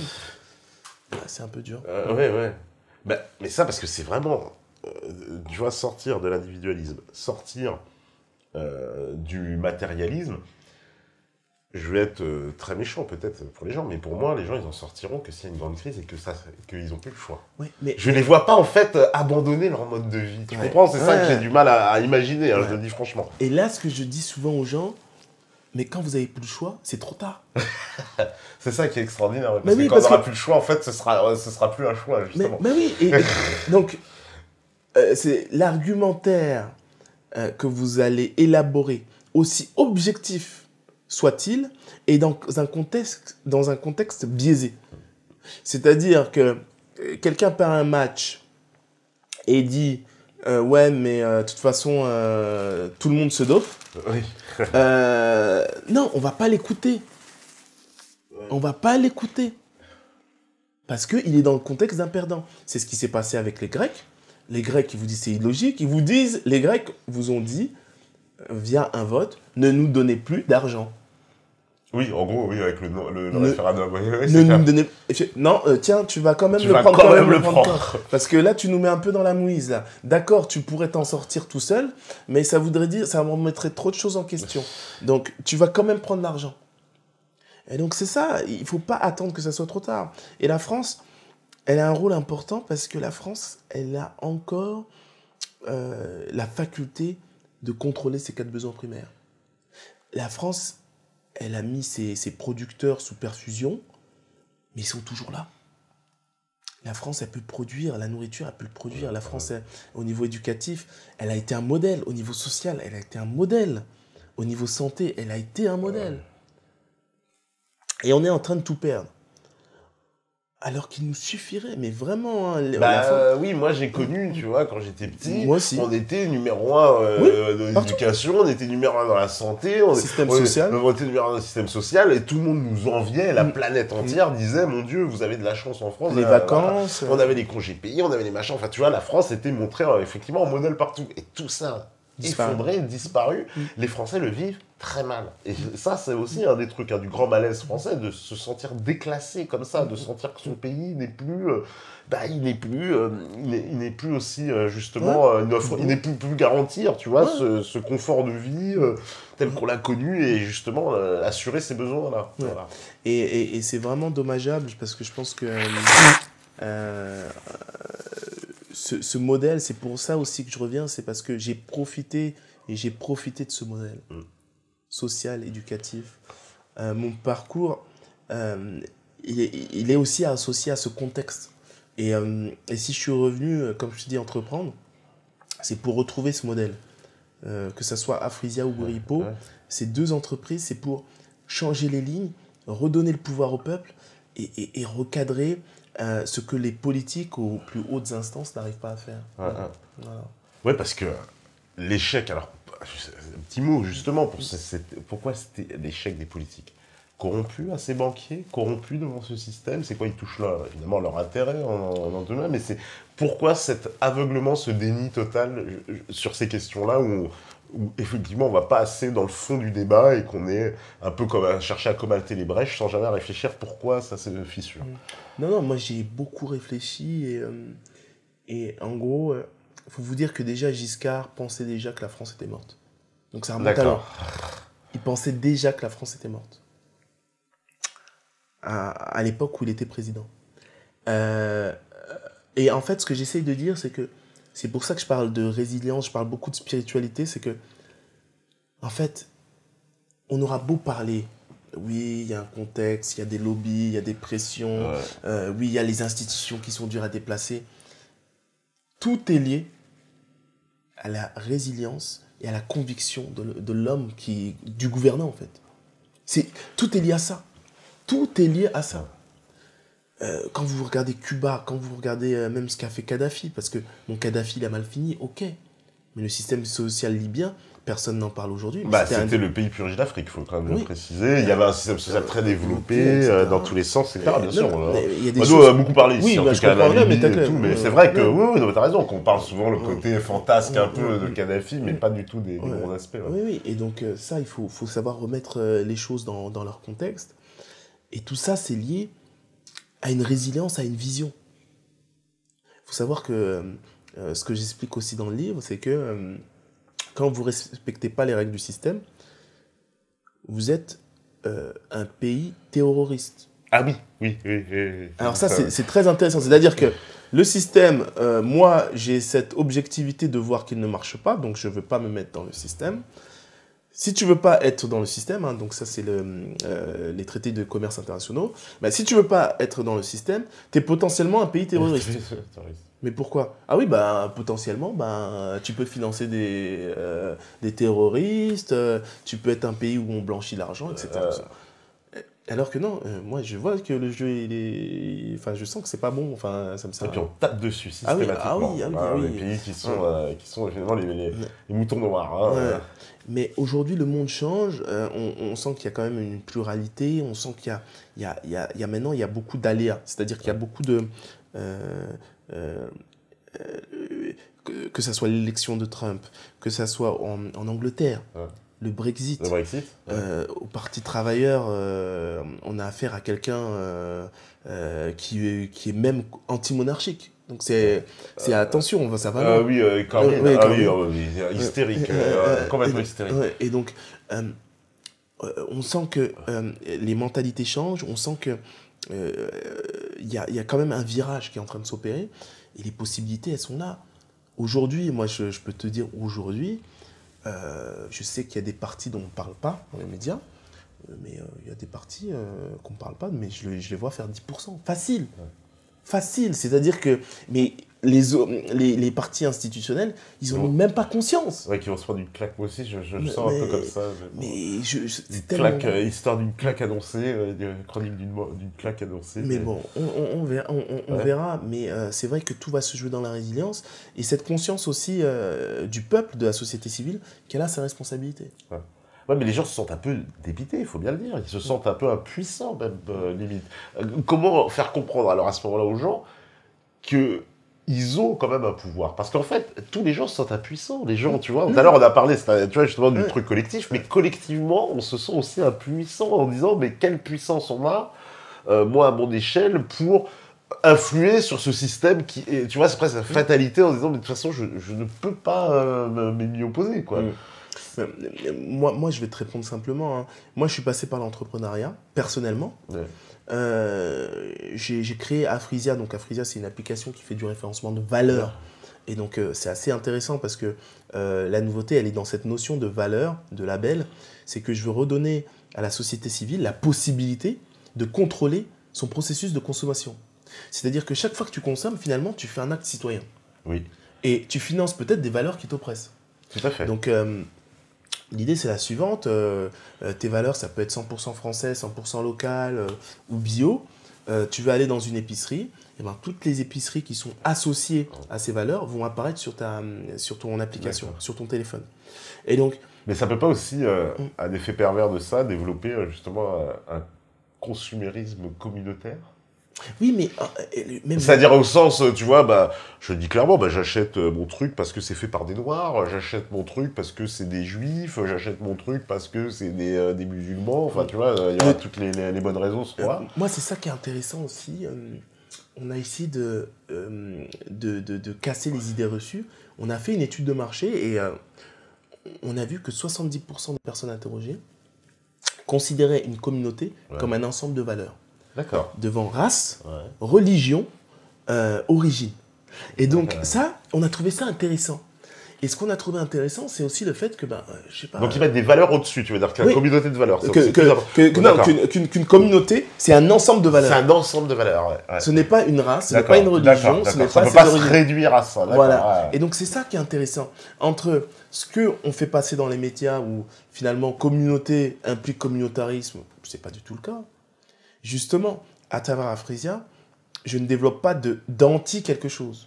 S2: c'est un peu dur.
S1: Mais ça, parce que c'est vraiment, tu vois, sortir de l'individualisme, sortir du matérialisme. Je vais être très méchant peut-être pour les gens, mais pour moi, les gens, ils en sortiront que s'il y a une grande crise et qu'ils n'ont plus le choix. Je ne les vois pas, en fait, abandonner leur mode de vie. Tu comprends? C'est ça que j'ai du mal à imaginer, je le dis franchement.
S2: Et là, ce que je dis souvent aux gens, mais quand vous n'avez plus le choix, c'est trop tard.
S1: C'est ça qui est extraordinaire. Parce que quand on n'aura plus le choix, en fait, ce sera plus un choix, justement.
S2: Mais oui, donc, c'est l'argumentaire que vous allez élaborer, aussi objectif soit-il, et dans un contexte biaisé. C'est-à-dire que quelqu'un perd un match et dit ouais, mais de toute façon, tout le monde se dope.
S1: Oui.
S2: Non, on va pas l'écouter. On va pas l'écouter. Parce qu'il est dans le contexte d'un perdant. C'est ce qui s'est passé avec les Grecs. Les Grecs, ils vous disent c'est illogique. Les Grecs vous ont dit, via un vote, ne nous donnez plus d'argent.
S1: Oui, en gros, oui, avec le
S2: Ne-
S1: référendum. Oui, oui,
S2: Ne
S1: c'est clair.
S2: nous donnez... Non, tiens, tu vas quand même
S1: Tu
S2: le
S1: vas
S2: prendre.
S1: quand même le
S2: prendre,
S1: prendre.
S2: toi. Parce que là, tu nous mets un peu dans la mouise, là. D'accord, tu pourrais t'en sortir tout seul, mais ça voudrait dire, ça remettrait trop de choses en question. Donc, tu vas quand même prendre l'argent. Et donc, c'est ça, il ne faut pas attendre que ça soit trop tard. Et la France, elle a un rôle important parce que la France, elle a encore la faculté de contrôler ses quatre besoins primaires. La France, elle a mis ses producteurs sous perfusion, mais ils sont toujours là. La France, elle peut produire, la nourriture, elle peut le produire. La France, au niveau éducatif, elle a été un modèle. Au niveau social, elle a été un modèle. Au niveau santé, elle a été un modèle. Et on est en train de tout perdre. Alors qu'il nous suffirait, mais vraiment, hein,
S1: Oui, moi j'ai connu, tu vois, quand j'étais petit,
S2: Moi aussi.
S1: on était numéro 1
S2: Oui,
S1: dans
S2: partout.
S1: l'éducation, on était numéro 1 dans la santé,
S2: Système social.
S1: on était numéro 1 dans le système social, et tout le monde nous enviait, la planète entière disait, mon Dieu, vous avez de la chance en France.
S2: Les vacances.
S1: On avait les congés payés, on avait les machins, enfin tu vois, la France était montrée effectivement en modèle partout. Et tout ça, effondré, disparu, les Français le vivent très mal. Et ça, c'est aussi un des trucs, du grand malaise français, de se sentir déclassé comme ça, de sentir que son pays n'est plus... il n'est plus aussi, justement, il n'est plus garantir, tu vois, ce confort de vie tel qu'on l'a connu et justement assurer ses besoins-là.
S2: Ouais.
S1: Voilà.
S2: Et c'est vraiment dommageable parce que je pense que ce modèle, c'est pour ça aussi que je reviens, c'est parce que j'ai profité de ce modèle social, éducatif. Mon parcours, il est aussi associé à ce contexte. Et si je suis revenu, comme je te dis, entreprendre, c'est pour retrouver ce modèle. Que ce soit Afrizia ou Buripo, ces deux entreprises, c'est pour changer les lignes, redonner le pouvoir au peuple et recadrer ce que les politiques aux plus hautes instances n'arrivent pas à faire.
S1: Voilà.
S2: Ouais,
S1: parce que l'échec, alors, un petit mot justement, pourquoi c'était l'échec des politiques? Corrompus à ces banquiers, corrompus devant ce système, c'est quoi? Ils touchent là, évidemment leur intérêt en demain, mais c'est pourquoi cet aveuglement, ce déni total sur ces questions-là où effectivement on ne va pas assez dans le fond du débat et qu'on est un peu comme à chercher à colmater les brèches sans jamais réfléchir pourquoi ça se fissure.
S2: Non, moi j'ai beaucoup réfléchi et en gros, il faut vous dire que déjà Giscard pensait déjà que la France était morte. Donc ça remonte à loin. Il pensait déjà que la France était morte. À l'époque où il était président. Et en fait, ce que j'essaye de dire, c'est que c'est pour ça que je parle de résilience, je parle beaucoup de spiritualité, c'est que, en fait, on aura beau parler, oui, il y a un contexte, il y a des lobbies, il y a des pressions, oui, il y a les institutions qui sont dures à déplacer. Tout est lié à la résilience et à la conviction de l'homme, du gouvernant, en fait. Tout est lié à ça. Tout est lié à ça. Quand vous regardez Cuba, quand vous regardez même ce qu'a fait Kadhafi, parce que Kadhafi, il a mal fini, ok. Mais le système social libyen, personne n'en parle aujourd'hui.
S1: C'était le pays purgé d'Afrique, il faut quand même le préciser. Il y avait un système social très développé, dans tous les sens, etc. Bien sûr. On a beaucoup parlé ici, en tout cas, mais c'est vrai que, tu as raison, qu'on parle souvent le côté fantasque un peu de Kadhafi, mais pas du tout des bons aspects.
S2: Oui, et donc ça, il faut savoir remettre les choses dans leur contexte. Et tout ça, c'est lié à une résilience, à une vision. Il faut savoir que ce que j'explique aussi dans le livre, c'est que quand vous ne respectez pas les règles du système, vous êtes un pays terroriste.
S1: Ah oui.
S2: Alors ça, c'est très intéressant. C'est-à-dire que le système, moi, j'ai cette objectivité de voir qu'il ne marche pas, donc je ne veux pas me mettre dans le système. Si tu veux pas être dans le système, hein, donc ça c'est les traités de commerce internationaux, bah, si tu veux pas être dans le système, tu es potentiellement un pays terroriste. Mais pourquoi? Ah oui, bah, potentiellement, bah, tu peux financer des terroristes, tu peux être un pays où on blanchit l'argent, etc. Alors que non, moi je vois que le jeu, enfin, je sens que c'est pas bon, enfin, ça me sert.
S1: Et puis on tape dessus systématiquement. Les pays qui sont finalement les moutons noirs. Hein,
S2: Mais aujourd'hui, le monde change, on sent qu'il y a quand même une pluralité, on sent qu'il y a maintenant, il y a beaucoup d'aléas, c'est-à-dire qu'il y a beaucoup de... que ça soit l'élection de Trump, que ça soit en Angleterre, le Brexit.
S1: Le Brexit.
S2: Au Parti travailleur, on a affaire à quelqu'un qui est même anti-monarchique. Donc c'est attention, ça va loin.
S1: Oui, Corbyn.
S2: Oui, Corbyn.
S1: Oui, hystérique, complètement hystérique.
S2: Et donc, on sent que les mentalités changent, on sent que y a quand même un virage qui est en train de s'opérer, et les possibilités, elles sont là. Aujourd'hui, moi, je peux te dire, aujourd'hui, je sais qu'il y a des partis dont on ne parle pas dans les médias, mais il y a des partis qu'on ne parle pas, mais je les vois faire 10%. Facile. Ouais. Facile. C'est-à-dire que mais les partis institutionnels, ils n'ont même pas conscience.
S1: Ouais, qui vont se prendre une claque. Moi aussi, je le sens un peu comme ça.
S2: C'est tellement...
S1: histoire d'une claque annoncée, chronique d'une claque annoncée.
S2: Mais bon, on verra. Mais c'est vrai que tout va se jouer dans la résilience. Et cette conscience aussi du peuple, de la société civile, qu'elle a sa responsabilité.
S1: Ouais. Ouais, mais les gens se sentent un peu dépités, il faut bien le dire. Ils se sentent un peu impuissants, même, limite. Comment faire comprendre, alors, à ce moment-là, aux gens, qu'ils ont quand même un pouvoir? Parce qu'en fait, tous les gens se sentent impuissants. Les gens, tu vois, tout à l'heure, on a parlé, tu vois, justement, du truc collectif, mais collectivement, on se sent aussi impuissant en disant, mais quelle puissance on a, moi, à mon échelle, pour influer sur ce système qui est, tu vois, c'est presque la fatalité en disant, mais de toute façon, je ne peux pas m'y opposer, quoi.
S2: Moi, je vais te répondre simplement. Hein. Moi, je suis passé par l'entrepreneuriat, personnellement. Ouais. J'ai créé Afrisia. Donc, Afrisia, c'est une application qui fait du référencement de valeur. Ouais. Et donc, c'est assez intéressant parce que la nouveauté, elle est dans cette notion de valeur, de label. C'est que je veux redonner à la société civile la possibilité de contrôler son processus de consommation. C'est-à-dire que chaque fois que tu consommes, finalement, tu fais un acte citoyen.
S1: Oui.
S2: Et tu finances peut-être des valeurs qui t'oppressent.
S1: Tout à fait.
S2: Donc, l'idée, c'est la suivante. Tes valeurs, ça peut être 100% français, 100% local ou bio. Tu veux aller dans une épicerie, et ben, toutes les épiceries qui sont associées à ces valeurs vont apparaître sur ton application, sur ton téléphone. Et donc,
S1: mais ça ne peut pas aussi, un effet pervers de ça, développer justement un consumérisme communautaire?
S2: Oui, mais...
S1: c'est-à-dire au sens, tu vois, bah, je dis clairement, bah, j'achète mon truc parce que c'est fait par des Noirs, j'achète mon truc parce que c'est des Juifs, j'achète mon truc parce que c'est des musulmans, enfin, tu vois, il y aura toutes les bonnes raisons ce soir.
S2: Moi, c'est ça qui est intéressant aussi. On a essayé de casser les idées reçues. On a fait une étude de marché et on a vu que 70% des personnes interrogées considéraient une communauté comme un ensemble de valeurs.
S1: D'accord.
S2: Devant race, religion, origine. Et donc ça, on a trouvé ça intéressant. Et ce qu'on a trouvé intéressant, c'est aussi le fait que, je sais pas...
S1: Donc ils mettent des valeurs au-dessus, tu veux dire qu'il y a une communauté de valeurs.
S2: Qu'une communauté, c'est un ensemble de valeurs.
S1: C'est un ensemble de valeurs, ouais.
S2: Ce n'est pas une race, ce n'est pas une religion, ce n'est pas...
S1: Ça ne peut pas se réduire à ça.
S2: Voilà. Et donc c'est ça qui est intéressant. Entre ce qu'on fait passer dans les médias où finalement communauté implique communautarisme, ce n'est pas du tout le cas. Justement, à travers Afrisia, je ne développe pas d'anti quelque chose.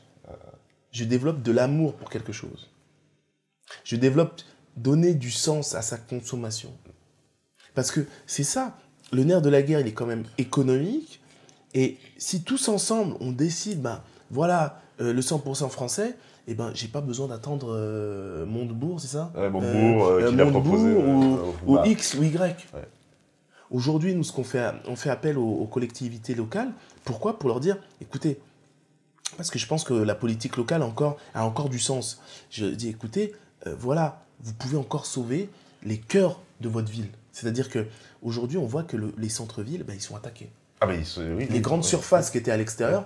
S2: Je développe de l'amour pour quelque chose. Je développe donner du sens à sa consommation. Parce que c'est ça, le nerf de la guerre, il est quand même économique. Et si tous ensemble, on décide, voilà, le 100% français, eh ben, j'ai pas besoin d'attendre Montebourg, c'est ça?
S1: Montebourg, qui l'a proposé.
S2: Ou X ou Y. Ouais. Aujourd'hui, nous, on fait appel aux collectivités locales. Pourquoi? Pour leur dire, écoutez, parce que je pense que la politique locale a encore du sens. Je dis, écoutez, voilà, vous pouvez encore sauver les cœurs de votre ville. C'est-à-dire qu'aujourd'hui, on voit que les centres-villes, ils sont attaqués.
S1: Ah, mais
S2: les grandes surfaces qui étaient à l'extérieur,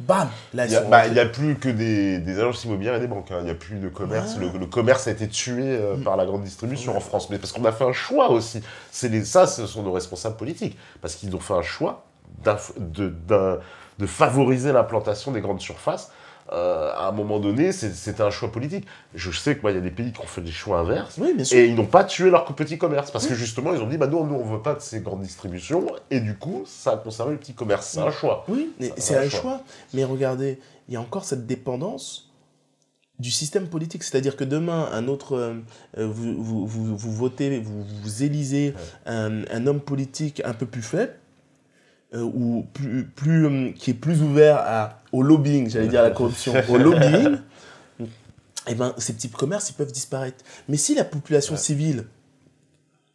S2: bam, là,
S1: il n'y a plus que des agences immobilières et des banques. Il n'y a plus de commerce. Le commerce a été tué par la grande distribution en France. Mais parce qu'on a fait un choix aussi. Ça, ce sont nos responsables politiques. Parce qu'ils ont fait un choix de favoriser l'implantation des grandes surfaces. À un moment donné, c'était un choix politique. Je sais qu'il y a des pays qui ont fait des choix inverses, et ils n'ont pas tué leur petit commerce, parce que justement, ils ont dit, nous, on ne veut pas de ces grandes distributions, et du coup, ça a conservé le petit commerce. C'est un choix.
S2: Oui, c'est un choix. Mais regardez, il y a encore cette dépendance du système politique. C'est-à-dire que demain, un autre, vous votez, vous élisez un homme politique un peu plus faible, ou qui est plus ouvert au lobbying, j'allais dire à la corruption, au lobbying, eh ben, ces petits commerces, ils peuvent disparaître. Mais si la population civile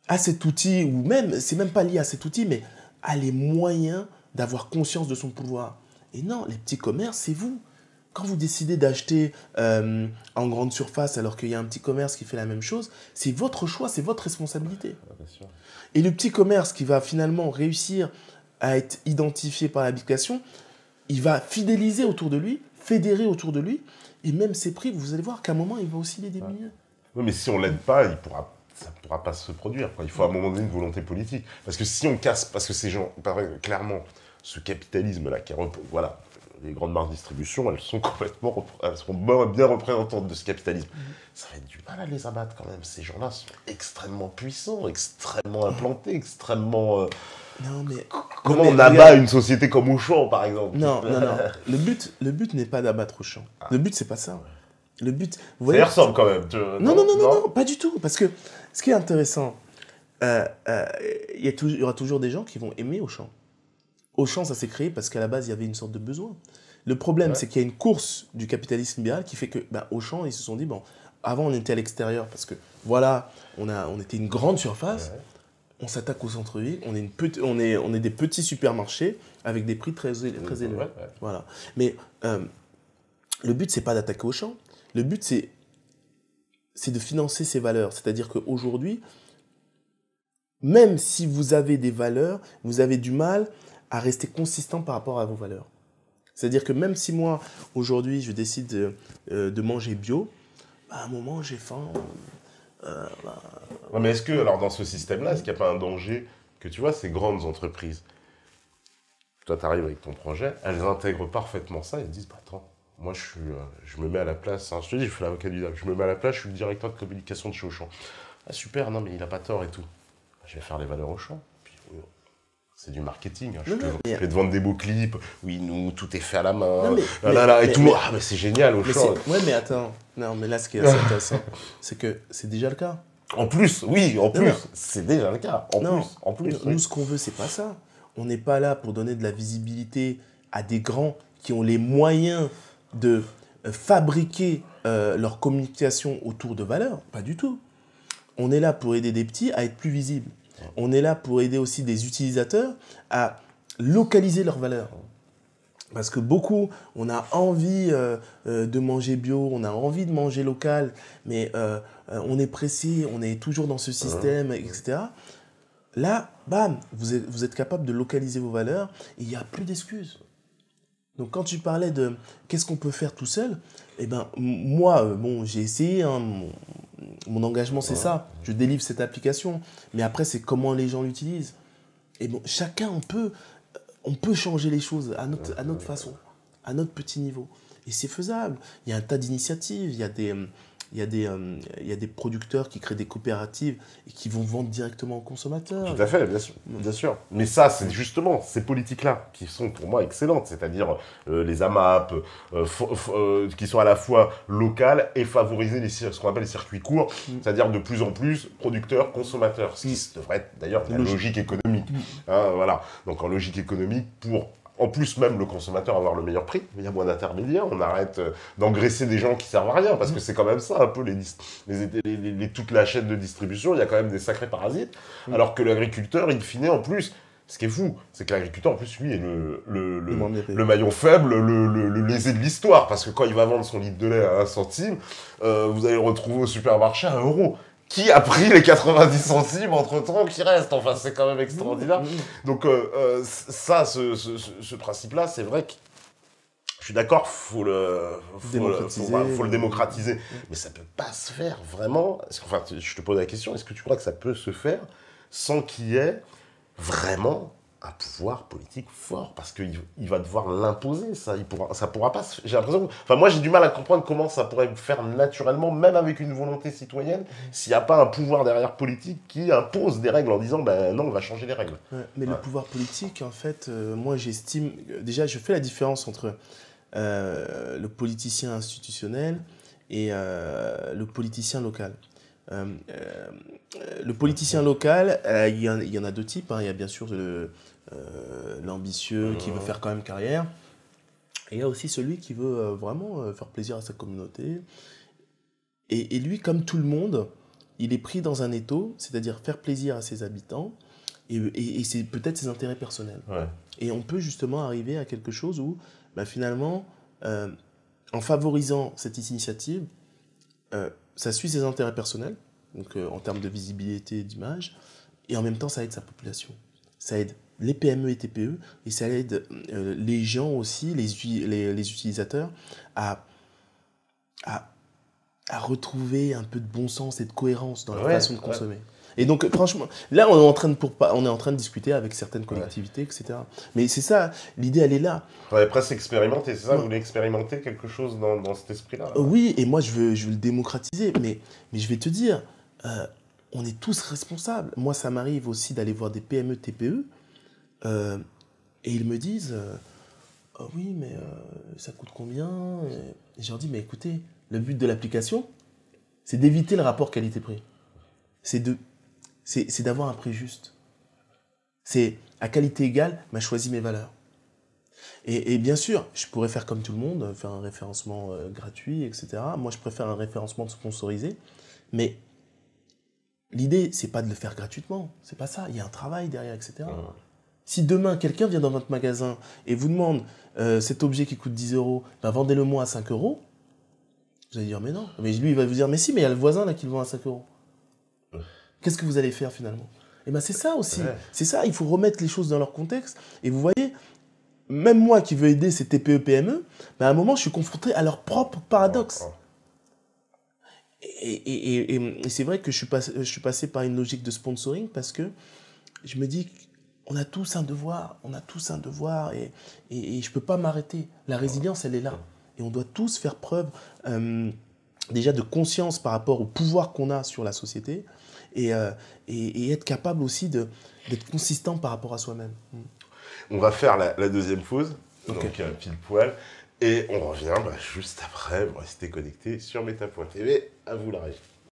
S2: a cet outil, ou même, c'est même pas lié à cet outil, mais a les moyens d'avoir conscience de son pouvoir. Et non, les petits commerces, c'est vous. Quand vous décidez d'acheter en grande surface alors qu'il y a un petit commerce qui fait la même chose, c'est votre choix, c'est votre responsabilité.
S1: Bien sûr.
S2: Et le petit commerce qui va finalement réussir à être identifié par l'application, il va fidéliser autour de lui, fédérer autour de lui, et même ses prix, vous allez voir qu'à un moment, il va aussi les diminuer.
S1: Oui, mais si on l'aide pas, ça ne pourra pas se produire, quoi. Il faut à un moment donné une volonté politique. Parce que si on casse, parce que ces gens, clairement, ce capitalisme-là, voilà, les grandes marques de distribution, elles sont bien représentantes de ce capitalisme. Ça va être du mal à les abattre quand même. Ces gens-là sont extrêmement puissants, extrêmement implantés, extrêmement...
S2: Non, mais...
S1: Comment on abat une société comme Auchan, par exemple?
S2: Non. Le but n'est pas d'abattre Auchan. Le but, c'est pas ça. Le but... Vous
S1: Ça y ressemble quand même.
S2: Non, pas du tout. Parce que ce qui est intéressant, il y aura toujours des gens qui vont aimer Auchan. Auchan, ça s'est créé parce qu'à la base, il y avait une sorte de besoin. Le problème, c'est qu'il y a une course du capitalisme libéral qui fait que Auchan, ils se sont dit, bon, avant, on était à l'extérieur parce que, voilà, on était une grande surface, on s'attaque au centre-ville, on est des petits supermarchés avec des prix très élevés.
S1: Ouais.
S2: Voilà. Mais le but, c'est pas d'attaquer Auchan. Le but, c'est de financer ses valeurs. C'est-à-dire qu'aujourd'hui, même si vous avez des valeurs, vous avez du mal à rester consistant par rapport à vos valeurs. C'est-à-dire que même si moi, aujourd'hui, je décide de manger bio, à un moment, j'ai faim.
S1: Ouais, mais est-ce que, alors dans ce système-là, est-ce qu'il n'y a pas un danger que, tu vois, ces grandes entreprises, toi, tu arrives avec ton projet, elles intègrent parfaitement ça et elles disent, bah, attends, moi, je me mets à la place, hein, je te dis, je fais l'avocat du diable, je me mets à la place, je suis le directeur de communication de chez Auchan. Ah, super, non, mais il n'a pas tort et tout. Je vais faire les valeurs Auchan. C'est du marketing. Hein. Je vais te vendre des beaux clips. Oui, nous, tout est fait à la main. Et tout le monde. Ah, mais c'est génial, Auchan.
S2: Ouais, mais attends. Non, mais là, ce qui est assez intéressant, c'est que c'est déjà le cas.
S1: En plus, c'est déjà le cas. En plus.
S2: Nous, ce qu'on veut, c'est pas ça. On n'est pas là pour donner de la visibilité à des grands qui ont les moyens de fabriquer leur communication autour de valeurs. Pas du tout. On est là pour aider des petits à être plus visibles. On est là pour aider aussi des utilisateurs à localiser leurs valeurs. Parce que beaucoup, on a envie de manger bio, on a envie de manger local, mais on est pressé, on est toujours dans ce système, etc. Là, bam, vous êtes capable de localiser vos valeurs et il n'y a plus d'excuses. Donc quand tu parlais de qu'est-ce qu'on peut faire tout seul, eh ben, moi, j'ai essayé, hein, mon engagement, c'est ça. Je délivre cette application. Mais après, c'est comment les gens l'utilisent. Et bon, chacun, on peut changer les choses à notre façon, à notre petit niveau. Et c'est faisable. Il y a un tas d'initiatives. Il y a des producteurs qui créent des coopératives et qui vont vendre directement aux consommateurs.
S1: Tout à fait, bien sûr. Mais ça, c'est justement ces politiques-là qui sont pour moi excellentes, c'est-à-dire les AMAP, qui sont à la fois locales et favoriser ce qu'on appelle les circuits courts, c'est-à-dire de plus en plus producteurs, consommateurs, ce qui devrait être d'ailleurs la logique économique. Hein, voilà. Donc en logique économique, pour en plus même le consommateur avoir le meilleur prix, il y a moins d'intermédiaires, on arrête d'engraisser des gens qui servent à rien, parce que c'est quand même ça un peu toute la chaîne de distribution, il y a quand même des sacrés parasites, alors que l'agriculteur, in fine, en plus, ce qui est fou, c'est que l'agriculteur, en plus, lui, est le maillon faible, le lésé de l'histoire, parce que quand il va vendre son litre de lait à 1 centime, vous allez le retrouver au supermarché à 1 euro. Qui a pris les 90 centimes entre-temps qui restent? Enfin, c'est quand même extraordinaire. Donc, ça, ce principe-là, c'est vrai que je suis d'accord, faut le démocratiser. Mais ça peut pas se faire, vraiment. Enfin, je te pose la question, est-ce que tu crois que ça peut se faire sans qu'il y ait vraiment un pouvoir politique fort, parce qu'il va devoir l'imposer, ça pourra pas, j'ai l'impression, moi j'ai du mal à comprendre comment ça pourrait faire naturellement, même avec une volonté citoyenne, s'il n'y a pas un pouvoir derrière politique qui impose des règles en disant, ben non, on va changer les règles.
S2: Mais le pouvoir politique, en fait, moi j'estime, déjà je fais la différence entre le politicien institutionnel et le politicien local. Le politicien local, il y en a 2 types. Hein. Il y a bien sûr l'ambitieux qui veut faire quand même carrière. Et il y a aussi celui qui veut vraiment faire plaisir à sa communauté. Et lui, comme tout le monde, il est pris dans un étau, c'est-à-dire faire plaisir à ses habitants, et c'est peut-être ses intérêts personnels.
S1: Ouais.
S2: Et on peut justement arriver à quelque chose où, finalement, en favorisant cette initiative, ça suit ses intérêts personnels, donc en termes de visibilité, d'image, et en même temps, ça aide sa population. Ça aide les PME et TPE, et ça aide les gens aussi, les utilisateurs, à retrouver un peu de bon sens et de cohérence dans leur façon de consommer. Et donc, franchement, là, on est en train de discuter avec certaines collectivités, etc. Mais c'est ça, l'idée, elle est là.
S1: On avait presque expérimenté, c'est ça? Vous voulez expérimenter quelque chose dans cet esprit-là?
S2: Oui, et moi, je veux le démocratiser. Mais je vais te dire, on est tous responsables. Moi, ça m'arrive aussi d'aller voir des PME, TPE, et ils me disent, oh oui, mais ça coûte combien? Et je leur dis, mais écoutez, le but de l'application, c'est d'éviter le rapport qualité-prix. C'est d'avoir un prix juste. C'est à qualité égale, choisis mes valeurs. Et bien sûr, je pourrais faire comme tout le monde, faire un référencement gratuit, etc. Moi, je préfère un référencement sponsorisé. Mais l'idée, c'est pas de le faire gratuitement. C'est pas ça. Il y a un travail derrière, etc. Si demain, quelqu'un vient dans votre magasin et vous demande cet objet qui coûte 10 €, vendez-le-moi à 5 €, vous allez dire, mais non. Mais lui, il va vous dire, mais si, mais il y a le voisin là qui le vend à 5 €. Qu'est-ce que vous allez faire finalement? C'est ça aussi. Ouais. C'est ça, il faut remettre les choses dans leur contexte. Et vous voyez, même moi qui veux aider ces TPE, PME, à un moment, je suis confronté à leur propre paradoxe. Et c'est vrai que je suis passé par une logique de sponsoring parce que je me dis qu'on a tous un devoir. Et je ne peux pas m'arrêter. La résilience, elle est là. Et on doit tous faire preuve déjà de conscience par rapport au pouvoir qu'on a sur la société et être capable aussi d'être consistant par rapport à soi-même.
S1: On va faire la deuxième pause, donc pile poil, et on revient juste après. Vous restez connectés sur Meta.tv. À vous la régie.